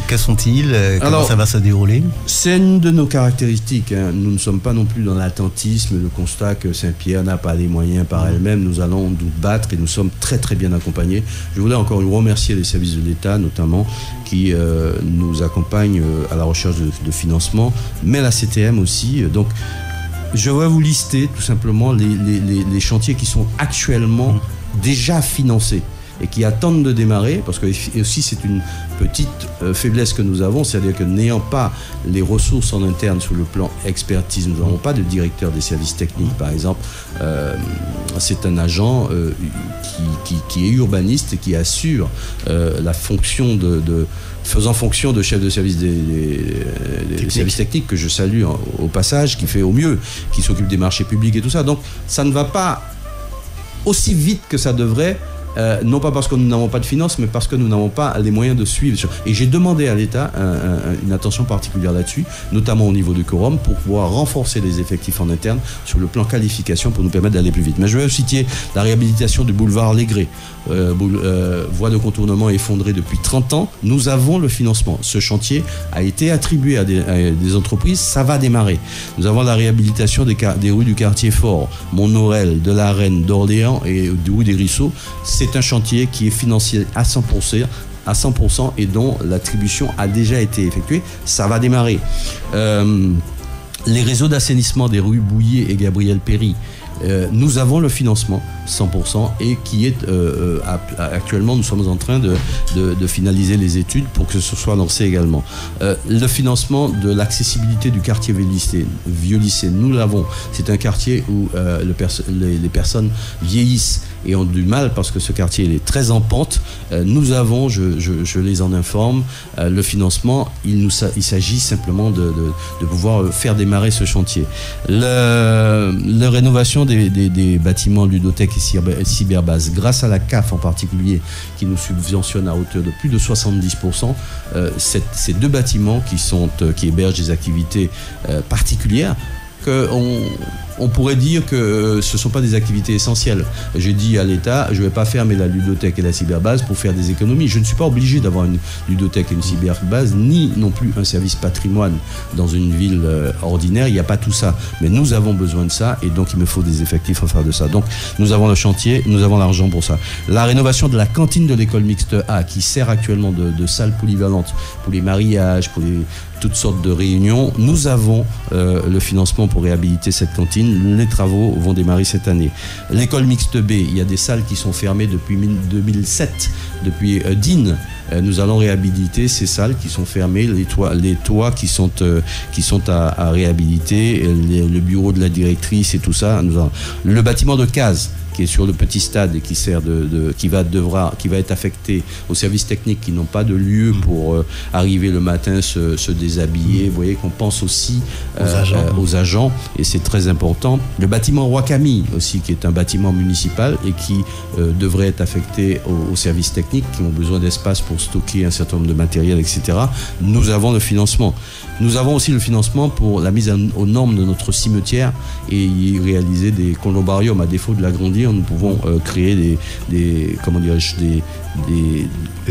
Quels sont-ils? Comment ça va se dérouler? C'est une de nos caractéristiques. Nous ne sommes pas non plus dans l'attentisme, le constat que Saint-Pierre n'a pas les moyens par elle-même. Nous allons nous battre et nous sommes très très bien accompagnés. Je voulais encore remercier les services de l'État, notamment, qui nous accompagnent à la recherche de financement, mais la CTM aussi. Donc, je vais vous lister tout simplement les chantiers qui sont actuellement déjà financés et qui attendent de démarrer, parce que aussi c'est une petite faiblesse que nous avons, c'est-à-dire que n'ayant pas les ressources en interne sur le plan expertise, nous n'avons pas de directeur des services techniques par exemple, c'est un agent qui est urbaniste et qui assure la fonction faisant fonction de chef de service des services techniques, que je salue au passage, qui fait au mieux, qui s'occupe des marchés publics et tout ça. Donc ça ne va pas aussi vite que ça devrait, non pas parce que nous n'avons pas de finances, mais parce que nous n'avons pas les moyens de suivre. Et j'ai demandé à l'État une attention particulière là-dessus, notamment au niveau du quorum, pour pouvoir renforcer les effectifs en interne sur le plan qualification pour nous permettre d'aller plus vite. Mais je vais citer la réhabilitation du boulevard Légré, voie de contournement effondrée depuis 30 ans. Nous avons le financement. Ce chantier a été attribué à des entreprises, ça va démarrer. Nous avons la réhabilitation des rues du quartier fort, Mont-Norel, de la Reine, d'Orléans et du rue des Risseaux. C'est un chantier qui est financé à 100% et dont l'attribution a déjà été effectuée. Ça va démarrer. Les réseaux d'assainissement des rues Bouillet et Gabriel Péry, nous avons le financement 100% et qui est actuellement, nous sommes en train de finaliser les études pour que ce soit lancé également. Le financement de l'accessibilité du quartier vieux lycée, nous l'avons. C'est un quartier où les personnes vieillissent et ont du mal parce que ce quartier il est très en pente. Nous avons, je les en informe, le financement. Il s'agit simplement de pouvoir faire démarrer ce chantier. La rénovation des bâtiments ludothèques et cyberbase, grâce à la CAF en particulier, qui nous subventionne à hauteur de plus de 70%, ces 2 bâtiments qui hébergent des activités particulières, on pourrait dire que ce ne sont pas des activités essentielles. J'ai dit à l'État, je ne vais pas fermer la ludothèque et la cyberbase pour faire des économies. Je ne suis pas obligé d'avoir une ludothèque et une cyberbase, ni non plus un service patrimoine dans une ville ordinaire. Il n'y a pas tout ça. Mais nous avons besoin de ça et donc il me faut des effectifs pour faire de ça. Donc nous avons le chantier, nous avons l'argent pour ça. La rénovation de la cantine de l'école mixte A, qui sert actuellement de salle polyvalente pour les mariages, pour toutes sortes de réunions. Nous avons le financement pour réhabiliter cette cantine. Les travaux vont démarrer cette année. L'école mixte B, il y a des salles qui sont fermées depuis 2007, depuis DIN. Nous allons réhabiliter ces salles qui sont fermées, les toits qui sont à réhabiliter, le bureau de la directrice et tout ça. Le bâtiment de case qui est sur le petit stade et qui sert qui va être affecté aux services techniques qui n'ont pas de lieu pour arriver le matin, se déshabiller. Vous voyez qu'on pense aussi aux agents, et c'est très important. Le bâtiment Roi Camille aussi, qui est un bâtiment municipal et qui devrait être affecté aux services techniques qui ont besoin d'espace pour stocker un certain nombre de matériel, etc. Nous avons le financement. Nous avons aussi le financement pour la mise aux normes de notre cimetière et y réaliser des columbariums. À défaut de l'agrandir, nous pouvons créer des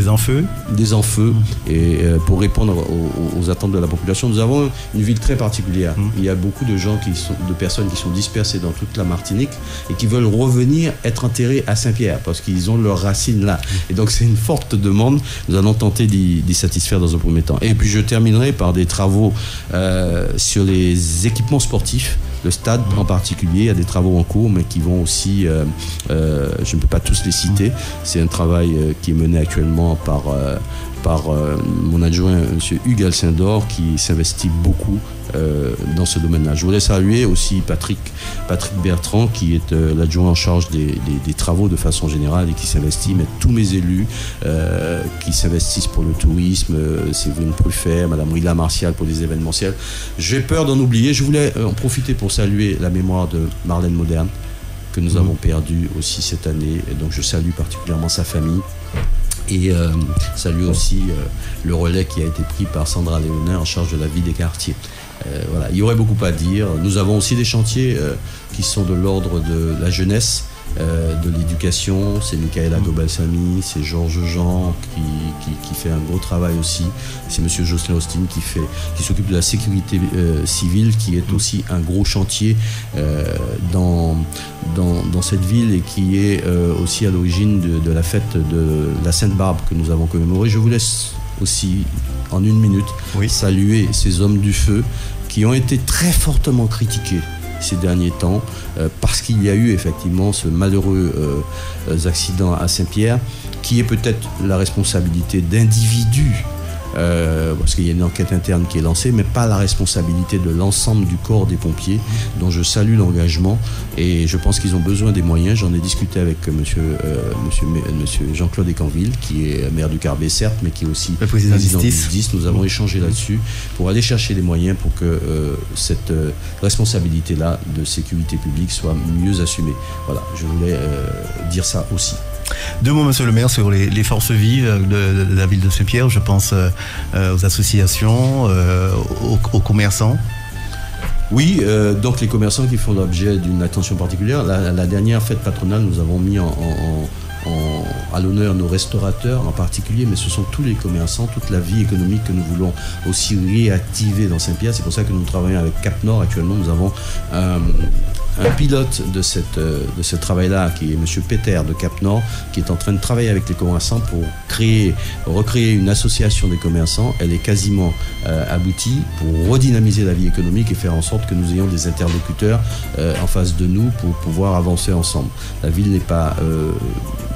enfeux. Des enfeux, et pour répondre aux attentes de la population. Nous avons une ville très particulière. Il y a beaucoup de personnes qui sont dispersées dans toute la Martinique et qui veulent revenir être enterrées à Saint-Pierre parce qu'ils ont leurs racines là. Et donc c'est une forte demande. Nous allons tenter d'y satisfaire dans un premier temps. Et puis je terminerai par des travaux sur les équipements sportifs. Le stade en particulier, il y a des travaux en cours, mais qui vont aussi, je ne peux pas tous les citer. C'est un travail qui est mené actuellement par mon adjoint, M. Hugues Alcindor, qui s'investit beaucoup dans ce domaine-là. Je voulais saluer aussi Patrick Bertrand, qui est l'adjoint en charge des travaux de façon générale et qui s'investit, mais tous mes élus qui s'investissent pour le tourisme, Séverine Pruffert, Mme Rila Martial pour les événementiels. J'ai peur d'en oublier. Je voulais en profiter pour saluer la mémoire de Marlène Moderne, que nous avons perdue aussi cette année. Et donc je salue particulièrement sa famille. Et salue aussi le relais qui a été pris par Sandra Léonin en charge de la vie des quartiers. Voilà. Il y aurait beaucoup à dire. Nous avons aussi des chantiers qui sont de l'ordre de la jeunesse, de l'éducation. C'est Michaela Gobalsamy, c'est Georges Jean qui fait un gros travail aussi. C'est monsieur Jocelyn Austin qui s'occupe de la sécurité civile, qui est aussi un gros chantier dans cette ville et qui est aussi à l'origine de la fête de la Sainte-Barbe que nous avons commémorée. Je vous laisse aussi en une minute saluer ces hommes du feu qui ont été très fortement critiqués ces derniers temps parce qu'il y a eu effectivement ce malheureux accident à Saint-Pierre qui est peut-être la responsabilité d'individus parce qu'il y a une enquête interne qui est lancée, mais pas la responsabilité de l'ensemble du corps des pompiers, dont je salue l'engagement, et je pense qu'ils ont besoin des moyens. J'en ai discuté avec monsieur Jean-Claude Ecanville, qui est maire du Carbet, certes, mais qui est aussi le président du SDIS. Nous avons échangé là-dessus pour aller chercher des moyens pour que cette responsabilité-là de sécurité publique soit mieux assumée. Voilà, je voulais dire ça aussi. Deux mots, monsieur le maire, sur les forces vives de la ville de Saint-Pierre. Je pense aux associations, aux commerçants. Oui, donc les commerçants qui font l'objet d'une attention particulière. La dernière fête patronale, nous avons mis à l'honneur nos restaurateurs en particulier, mais ce sont tous les commerçants, toute la vie économique que nous voulons aussi réactiver dans Saint-Pierre. C'est pour ça que nous travaillons avec Cap Nord. Actuellement, nous avons un pilote de ce travail-là, qui est M. Peter de Cap Nord, qui est en train de travailler avec les commerçants pour recréer une association des commerçants. Elle est quasiment aboutie pour redynamiser la vie économique et faire en sorte que nous ayons des interlocuteurs en face de nous pour pouvoir avancer ensemble. La ville n'est pas,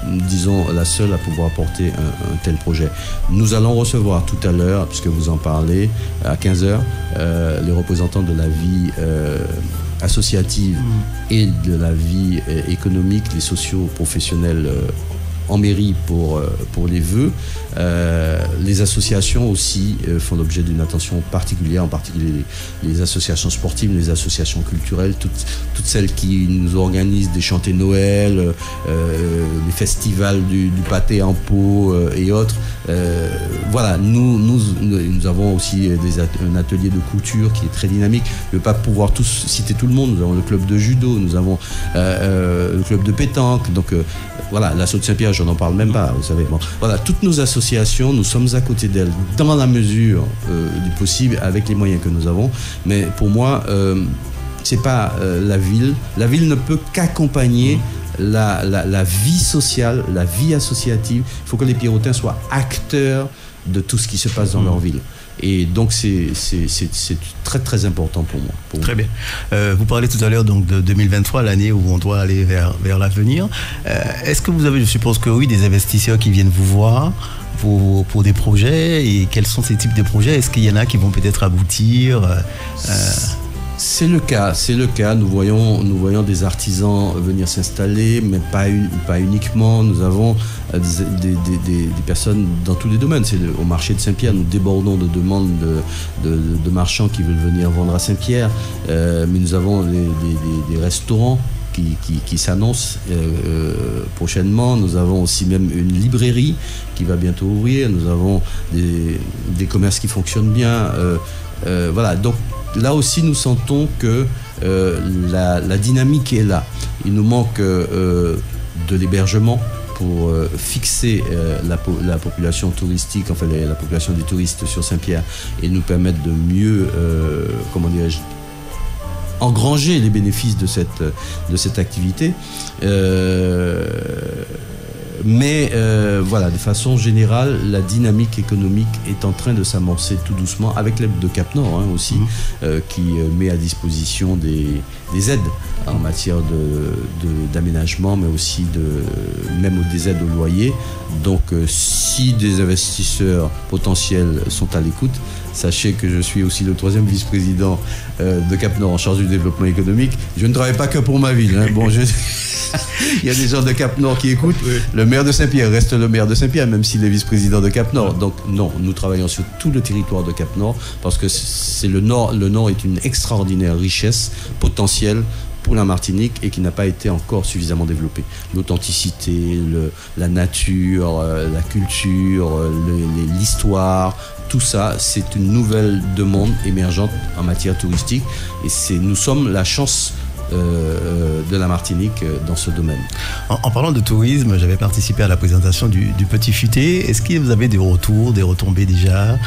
disons, la seule à pouvoir porter un tel projet. Nous allons recevoir tout à l'heure, puisque vous en parlez, à 15h, les représentants de la vie associative et de la vie économique, les socio-professionnels en mairie pour les vœux. Les associations aussi font l'objet d'une attention particulière, en particulier les associations sportives, les associations culturelles, toutes celles qui nous organisent des chantées Noël, les festivals du pâté en pot et autres. Voilà, nous avons aussi un atelier de couture qui est très dynamique. Je ne vais pas pouvoir citer tout le monde. Nous avons le club de judo, nous avons le club de pétanque. Donc voilà, l'Asso de Saint-Pierre, je n'en parle même pas, vous savez. Bon, voilà, toutes nos associations, nous sommes à côté d'elles dans la mesure du possible, avec les moyens que nous avons. Mais pour moi, c'est pas la ville. La ville ne peut qu'accompagner la vie sociale, la vie associative. Il faut que les Pierrotins soient acteurs de tout ce qui se passe dans leur ville. Et donc c'est très très important pour moi. Très bien. Vous parlez tout à l'heure donc de 2023, l'année où on doit aller vers l'avenir. Est-ce que vous avez, je suppose que oui, des investisseurs qui viennent vous voir pour des projets, et quels sont ces types de projets? Est-ce qu'il y en a qui vont peut-être aboutir? C'est le cas. Nous voyons des artisans venir s'installer, mais pas uniquement. Nous avons des personnes dans tous les domaines. Au marché de Saint-Pierre, nous débordons de demandes de marchands qui veulent venir vendre à Saint-Pierre. Mais nous avons des restaurants qui s'annonce prochainement. Nous avons aussi même une librairie qui va bientôt ouvrir. Nous avons des commerces qui fonctionnent bien. Voilà, donc là aussi nous sentons que la dynamique est là. Il nous manque de l'hébergement pour fixer la population touristique, enfin la population des touristes sur Saint-Pierre, et nous permettre de mieux, engranger les bénéfices de cette activité. Mais voilà, de façon générale, la dynamique économique est en train de s'amorcer tout doucement, avec l'aide de Cap Nord aussi, qui met à disposition des aides en matière d'aménagement, mais aussi même des aides au loyer. Donc si des investisseurs potentiels sont à l'écoute, sachez que je suis aussi le 3e vice-président de Cap Nord en charge du développement économique. Je ne travaille pas que pour ma ville. Bon, il y a des gens de Cap Nord qui écoutent. Oui. Le maire de Saint-Pierre reste le maire de Saint-Pierre, même s'il est vice-président de Cap Nord. Donc non, nous travaillons sur tout le territoire de Cap Nord, parce que le Nord est une extraordinaire richesse potentielle pour la Martinique et qui n'a pas été encore suffisamment développée. L'authenticité, la nature, la culture, l'histoire, tout ça, c'est une nouvelle demande émergente en matière touristique, et nous sommes la chance de la Martinique dans ce domaine. En parlant de tourisme, j'avais participé à la présentation du Petit Futé. Est-ce que vous avez des retours, des retombées déjà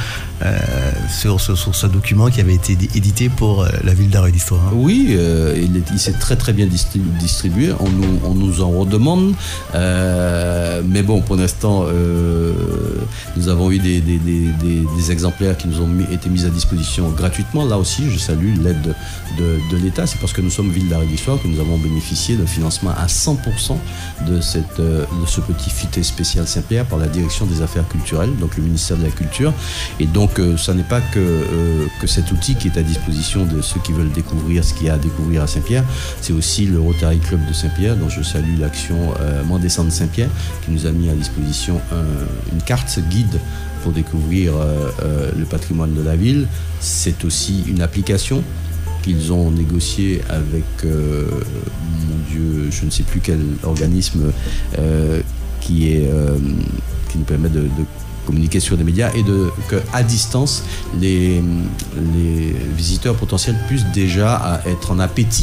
sur ce document qui avait été édité pour la ville d'Arrêt d'Histoire? Oui, il s'est très très bien distribué. On nous en redemande, mais bon, pour l'instant, nous avons eu des exemplaires qui nous ont été mis à disposition gratuitement. Là aussi, je salue l'aide de l'État. C'est parce que nous sommes ville d'Arrêt d'Histoire que nous avons bénéficié d'un financement à 100% de ce Petit Futé spécial Saint-Pierre par la direction des affaires culturelles, donc le ministère de la Culture. Et donc ça n'est pas que cet outil qui est à disposition de ceux qui veulent découvrir ce qu'il y a à découvrir à Saint-Pierre. C'est aussi le Rotary Club de Saint-Pierre, dont je salue l'action Mon Descente Saint-Pierre, qui nous a mis à disposition une carte guide pour découvrir le patrimoine de la ville. C'est aussi une application qu'ils ont négocié avec, je ne sais plus quel organisme qui nous permet de communiquer sur des médias, et qu'à distance, les visiteurs potentiels puissent déjà être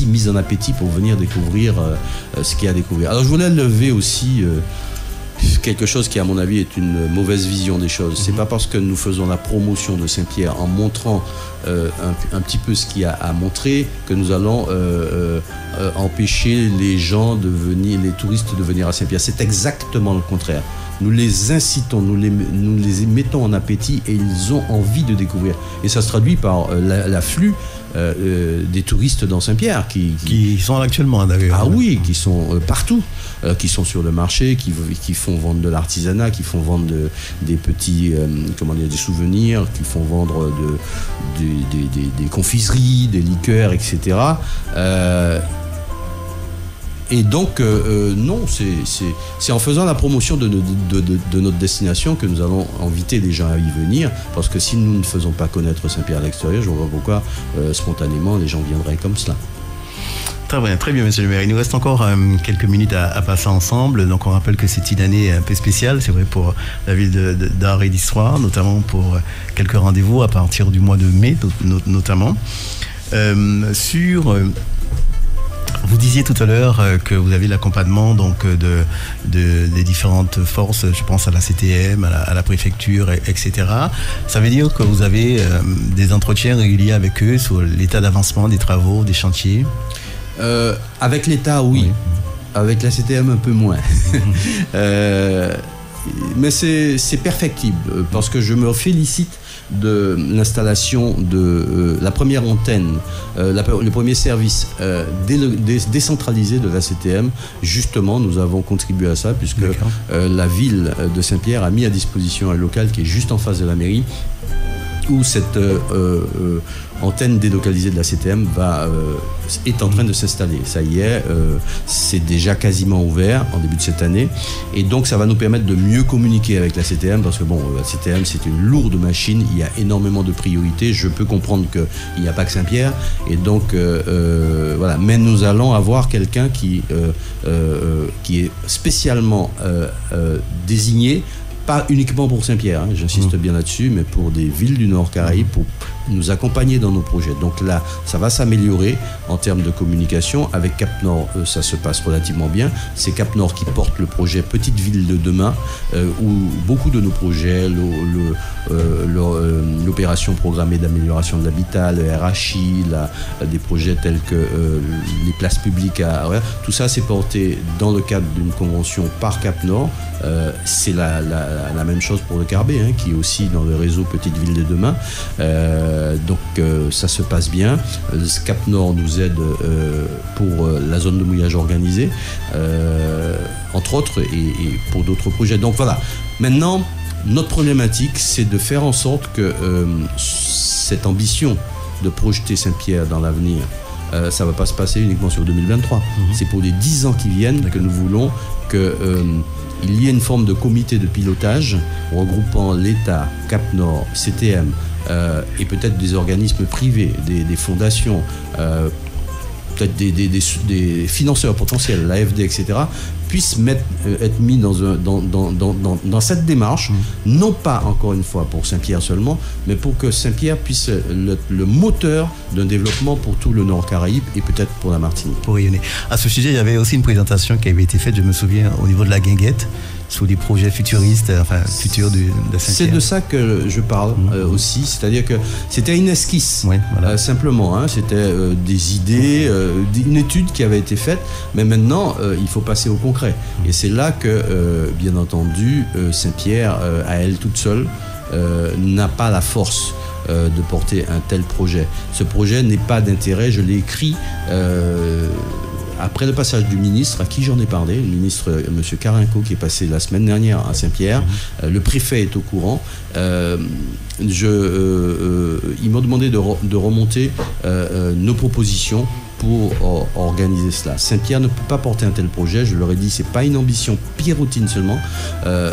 mis en appétit pour venir découvrir ce qu'il y a à découvrir. Alors je voulais lever aussi quelque chose qui, à mon avis, est une mauvaise vision des choses. C'est pas parce que nous faisons la promotion de Saint-Pierre en montrant un petit peu ce qu'il y a à montrer que nous allons empêcher les touristes de venir à Saint-Pierre. C'est exactement le contraire. Nous les incitons, nous les mettons en appétit, et ils ont envie de découvrir. Et ça se traduit par l'afflux des touristes dans Saint-Pierre qui sont actuellement d'ailleurs. Ah oui, qui sont partout, qui sont sur le marché, qui font vendre de l'artisanat, qui font vendre des petits des souvenirs, qui font vendre des confiseries, des liqueurs, etc. Et donc, non, c'est en faisant la promotion de notre destination que nous allons inviter les gens à y venir, parce que si nous ne faisons pas connaître Saint-Pierre à l'extérieur, je vois pourquoi spontanément les gens viendraient comme cela. Très bien, monsieur le maire. Il nous reste encore quelques minutes à passer ensemble. Donc on rappelle que c'est une année un peu spéciale, c'est vrai, pour la ville d'Arrêt d'Histoire, notamment pour quelques rendez-vous à partir du mois de mai, notamment. Vous disiez tout à l'heure que vous avez l'accompagnement donc des différentes forces, je pense à la CTM, à la préfecture, etc. Ça veut dire que vous avez des entretiens réguliers avec eux sur l'état d'avancement des travaux, des chantiers? Avec l'État, oui. Avec la CTM, un peu moins. Mais c'est perfectible, parce que je me félicite de l'installation de la première antenne, le premier service décentralisé de la CTM. Justement, nous avons contribué à ça, puisque la ville de Saint-Pierre a mis à disposition un local qui est juste en face de la mairie, où cette antenne délocalisée de la CTM est en train de s'installer. Ça y est, c'est déjà quasiment ouvert en début de cette année. Et donc, ça va nous permettre de mieux communiquer avec la CTM parce que, la CTM, c'est une lourde machine. Il y a énormément de priorités. Je peux comprendre qu'il n'y a pas que Saint-Pierre. Et donc, voilà. Mais nous allons avoir quelqu'un qui est spécialement désigné, pas uniquement pour Saint-Pierre, j'insiste bien là-dessus, mais pour des villes du Nord Caraïbes, pour nous accompagner dans nos projets. Donc là, ça va s'améliorer en termes de communication. Avec Cap Nord, ça se passe relativement bien. C'est Cap Nord qui porte le projet Petite Ville de demain, où beaucoup de nos projets, l'opération programmée d'amélioration de l'habitat, le RHI, des projets tels que les places publiques, tout ça c'est porté dans le cadre d'une convention par Cap Nord. C'est la même chose pour le Carbet, qui est aussi dans le réseau Petite Ville de demain. Donc ça se passe bien. Cap Nord nous aide pour la zone de mouillage organisé, entre autres, et pour d'autres projets. Donc voilà, maintenant, notre problématique, c'est de faire en sorte que cette ambition de projeter Saint-Pierre dans l'avenir, ça ne va pas se passer uniquement sur 2023. C'est pour les 10 ans qui viennent que nous voulons qu'il y ait une forme de comité de pilotage regroupant l'État, Cap Nord, CTM, et peut-être des organismes privés, des fondations, peut-être des financeurs potentiels, l'AFD, etc., puissent être mis dans cette démarche, non pas, encore une fois, pour Saint-Pierre seulement, mais pour que Saint-Pierre puisse être le moteur d'un développement pour tout le Nord Caraïbe et peut-être pour la Martinique. Pour rayonner. À ce sujet, il y avait aussi une présentation qui avait été faite, je me souviens, au niveau de la Guinguette, sur des projets futuristes, futurs de Saint-Pierre. C'est de ça que je parle aussi, c'est-à-dire que c'était une esquisse, simplement, c'était des idées, une étude qui avait été faite, mais maintenant il faut passer au concret. Et c'est là que, bien entendu, Saint-Pierre, à elle toute seule, n'a pas la force de porter un tel projet. Ce projet n'est pas d'intérêt, je l'ai écrit après le passage du ministre, à qui j'en ai parlé, le ministre M. Carinco, qui est passé la semaine dernière à Saint-Pierre. Le préfet est au courant. Il m'a demandé de remonter nos propositions pour organiser cela. Saint-Pierre ne peut pas porter un tel projet, je leur ai dit, c'est pas une ambition pierrotine seulement,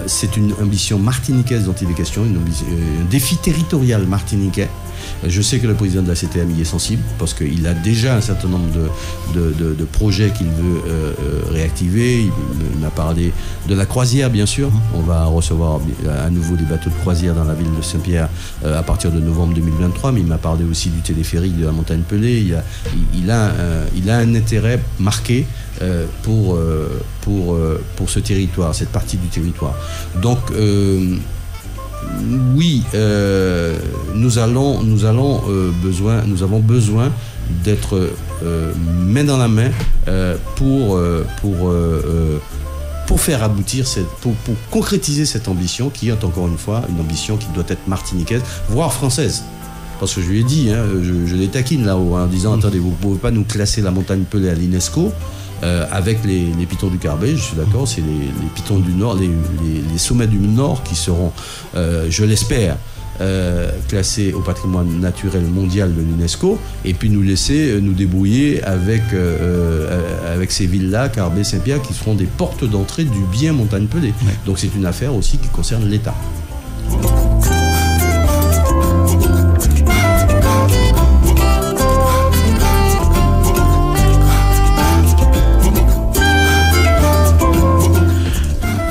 c'est une ambition martiniquaise dont il est question, un défi territorial martiniquais. Je sais que le président de la CTM y est sensible parce qu'il a déjà un certain nombre de projets qu'il veut réactiver. Il m'a parlé de la croisière, bien sûr. On va recevoir à nouveau des bateaux de croisière dans la ville de Saint-Pierre à partir de novembre 2023, mais il m'a parlé aussi du téléphérique de la montagne Pelée. Il a un intérêt marqué pour ce territoire, cette partie du territoire. Donc oui, nous avons besoin d'être main dans la main pour faire aboutir, pour concrétiser cette ambition qui est encore une fois une ambition qui doit être martiniquaise, voire française. Parce que je lui ai dit, je les taquine là-haut en disant attendez, vous ne pouvez pas nous classer la montagne Pelée à l'UNESCO. Avec les pitons du Carbet, je suis d'accord, c'est les pitons du Nord, les sommets du Nord qui seront, je l'espère, classés au patrimoine naturel mondial de l'UNESCO, et puis nous laisser nous débrouiller avec ces villes-là, Carbet, Saint-Pierre, qui seront des portes d'entrée du bien montagne Pelée. Ouais. Donc c'est une affaire aussi qui concerne l'État.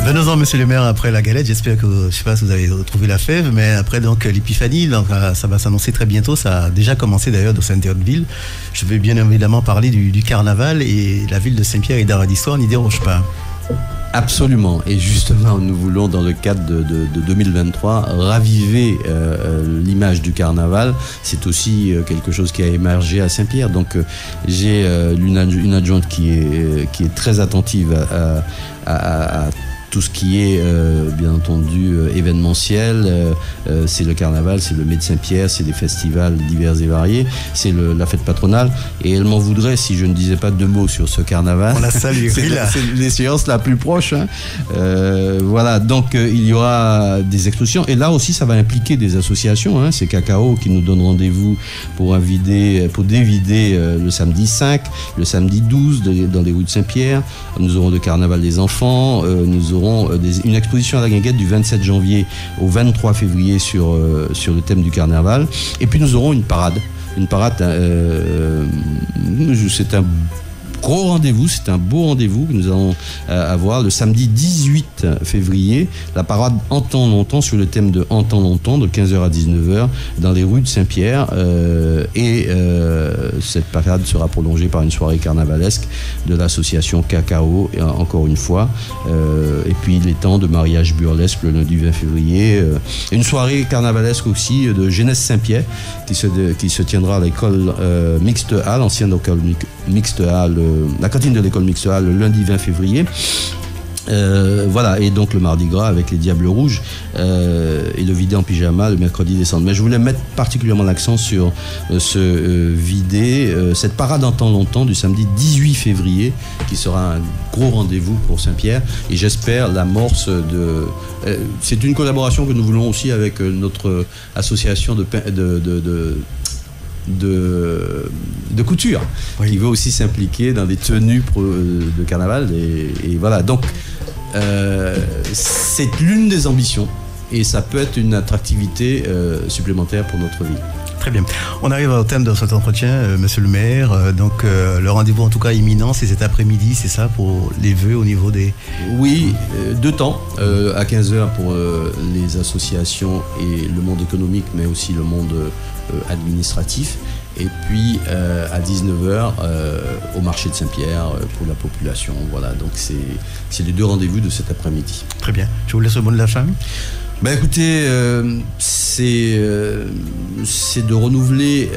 Venons-en, monsieur le maire, après la galette. J'espère que, je ne sais pas si vous avez retrouvé la fève, mais après donc l'épiphanie, donc ça va s'annoncer très bientôt. Ça a déjà commencé d'ailleurs dans Saint-Pierre-de-Ville. Je vais bien évidemment parler du carnaval, et la ville de Saint-Pierre et d'Aradisson n'y déroge pas. Absolument, et justement nous voulons dans le cadre de 2023 raviver l'image du carnaval. C'est aussi quelque chose qui a émergé à Saint-Pierre, donc j'ai une adjointe qui est très attentive à tout ce qui est bien entendu événementiel, c'est le carnaval, c'est le Médecin-Pierre, c'est des festivals divers et variés, c'est la fête patronale, et elle m'en voudrait si je ne disais pas 2 mots sur ce carnaval. On la salue. c'est l'échéance la plus proche, hein. Voilà, donc il y aura des expositions, et là aussi ça va impliquer des associations, hein. C'est Cacao qui nous donne rendez-vous pour dévider le samedi 5, le samedi 12 dans les rues de Saint-Pierre. Nous aurons le carnaval des enfants, nous aurons une exposition à la Guinguette du 27 janvier au 23 février sur le thème du carnaval. Et puis nous aurons une parade. C'est un gros rendez-vous, c'est un beau rendez-vous que nous allons avoir le samedi 18 février. La parade Entend longtemps sur le thème de Entend longtemps de 15h à 19h dans les rues de Saint-Pierre. Cette parade sera prolongée par une soirée carnavalesque de l'association Cacao, encore une fois. Et puis les temps de mariage burlesque le lundi 20 février. Une soirée carnavalesque aussi de Jeunesse Saint-Pierre qui se tiendra à l'école Mixte A, l'ancienne école Mixte A, la cantine de l'école Mixte A, le lundi 20 février. Voilà, et donc le Mardi Gras avec les Diables Rouges et le vidé en pyjama le mercredi décembre. Mais je voulais mettre particulièrement l'accent sur ce vidé, cette parade en temps longtemps du samedi 18 février qui sera un gros rendez-vous pour Saint-Pierre, et j'espère l'amorce de... c'est une collaboration que nous voulons aussi avec notre association de couture, oui, qui veut aussi s'impliquer dans des tenues de carnaval, et voilà, donc c'est l'une des ambitions, et ça peut être une attractivité supplémentaire pour notre ville. Très bien. On arrive au thème de cet entretien, monsieur le maire. Donc, le rendez-vous, en tout cas, imminent, c'est cet après-midi, c'est ça, pour les vœux au niveau des... Oui, 2 temps, à 15h pour les associations et le monde économique, mais aussi le monde administratif. Et puis, à 19h, au marché de Saint-Pierre, pour la population. Voilà, donc c'est les 2 rendez-vous de cet après-midi. Très bien. Je vous laisse le mot de la fin. Ben écoutez, c'est de renouveler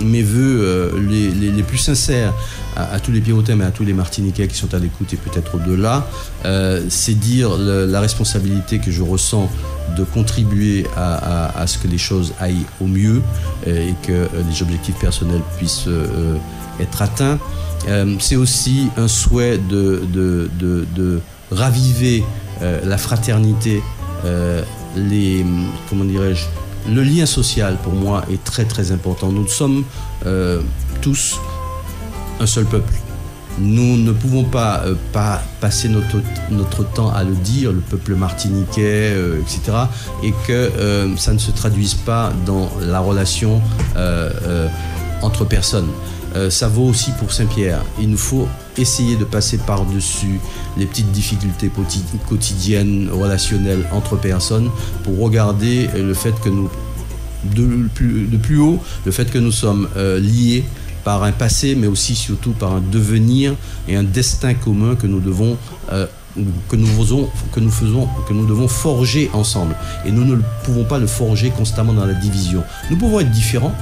mes vœux les plus sincères à tous les Pierrotains, mais à tous les Martiniquais qui sont à l'écoute et peut-être au-delà. C'est dire la responsabilité que je ressens de contribuer à ce que les choses aillent au mieux et que les objectifs personnels puissent être atteints. C'est aussi un souhait de raviver la fraternité, comment dirais-je, le lien social pour moi est très très important. Nous sommes tous un seul peuple. Nous ne pouvons pas passer notre temps à le dire, le peuple martiniquais, etc., et que ça ne se traduise pas dans la relation entre personnes. Ça vaut aussi pour Saint-Pierre. Il nous faut essayer de passer par-dessus les petites difficultés quotidiennes, relationnelles entre personnes, pour regarder le fait que nous, de plus haut, le fait que nous sommes liés par un passé, mais aussi surtout par un devenir et un destin commun que nous devons que nous devons forger ensemble. Et nous ne pouvons pas le forger constamment dans la division. Nous pouvons être différents.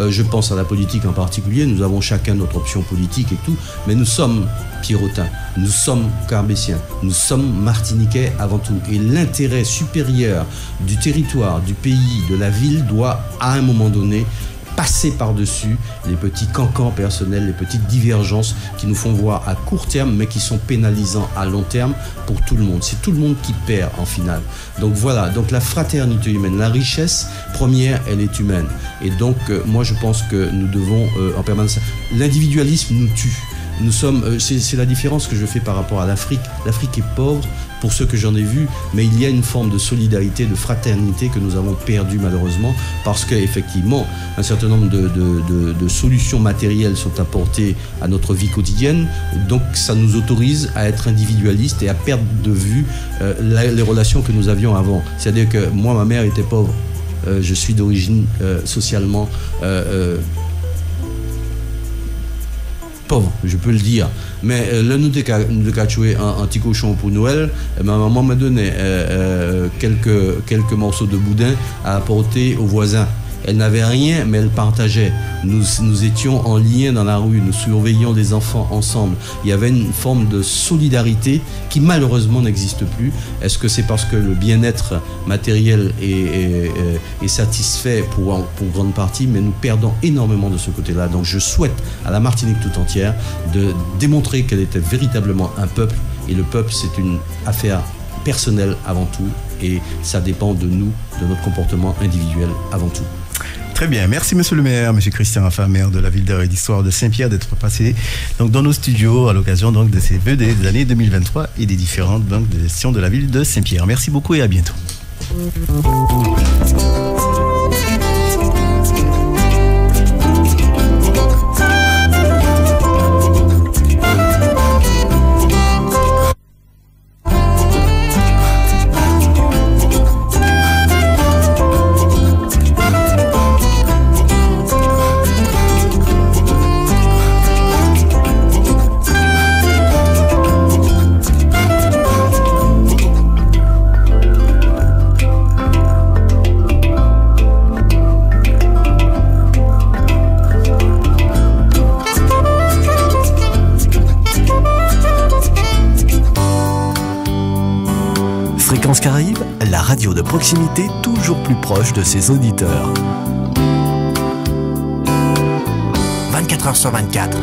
Je pense à la politique en particulier, nous avons chacun notre option politique et tout, mais nous sommes Pierrotains, nous sommes Carbésiens, nous sommes Martiniquais avant tout. Et l'intérêt supérieur du territoire, du pays, de la ville doit, à un moment donné, passer par-dessus les petits cancans personnels, les petites divergences qui nous font voir à court terme, mais qui sont pénalisants à long terme pour tout le monde. C'est tout le monde qui perd en finale. Donc voilà, donc la fraternité humaine, la richesse première, elle est humaine. Et donc moi je pense que nous devons en permanence... L'individualisme nous tue. Nous sommes, c'est la différence que je fais par rapport à l'Afrique. L'Afrique est pauvre pour ceux que j'en ai vus, mais il y a une forme de solidarité, de fraternité que nous avons perdue malheureusement, parce qu'effectivement, un certain nombre de solutions matérielles sont apportées à notre vie quotidienne, donc ça nous autorise à être individualistes et à perdre de vue les relations que nous avions avant. C'est-à-dire que moi, ma mère était pauvre, je suis d'origine socialement... pauvre, je peux le dire. Mais là, nous avons joué un petit cochon pour Noël. Ma maman m'a donné quelques morceaux de boudin à apporter aux voisins. Elle n'avait rien, mais elle partageait. Nous étions en lien dans la rue, nous surveillions les enfants ensemble. Il y avait une forme de solidarité qui malheureusement n'existe plus. Est-ce que c'est parce que le bien-être matériel est satisfait pour grande partie, mais nous perdons énormément de ce côté-là. Donc je souhaite à la Martinique tout entière de démontrer qu'elle était véritablement un peuple, et le peuple c'est une affaire personnelle avant tout, et ça dépend de nous, de notre comportement individuel avant tout. Très bien, merci monsieur le maire, monsieur Christian Raffa, maire de la ville d'Art et d'Histoire de Saint-Pierre, d'être passé donc dans nos studios à l'occasion donc de ces vœux des années 2023 et des différentes banques de gestion de la ville de Saint-Pierre. Merci beaucoup et à bientôt. Fréquence Caraïbes, la radio de proximité toujours plus proche de ses auditeurs. 24h sur 24.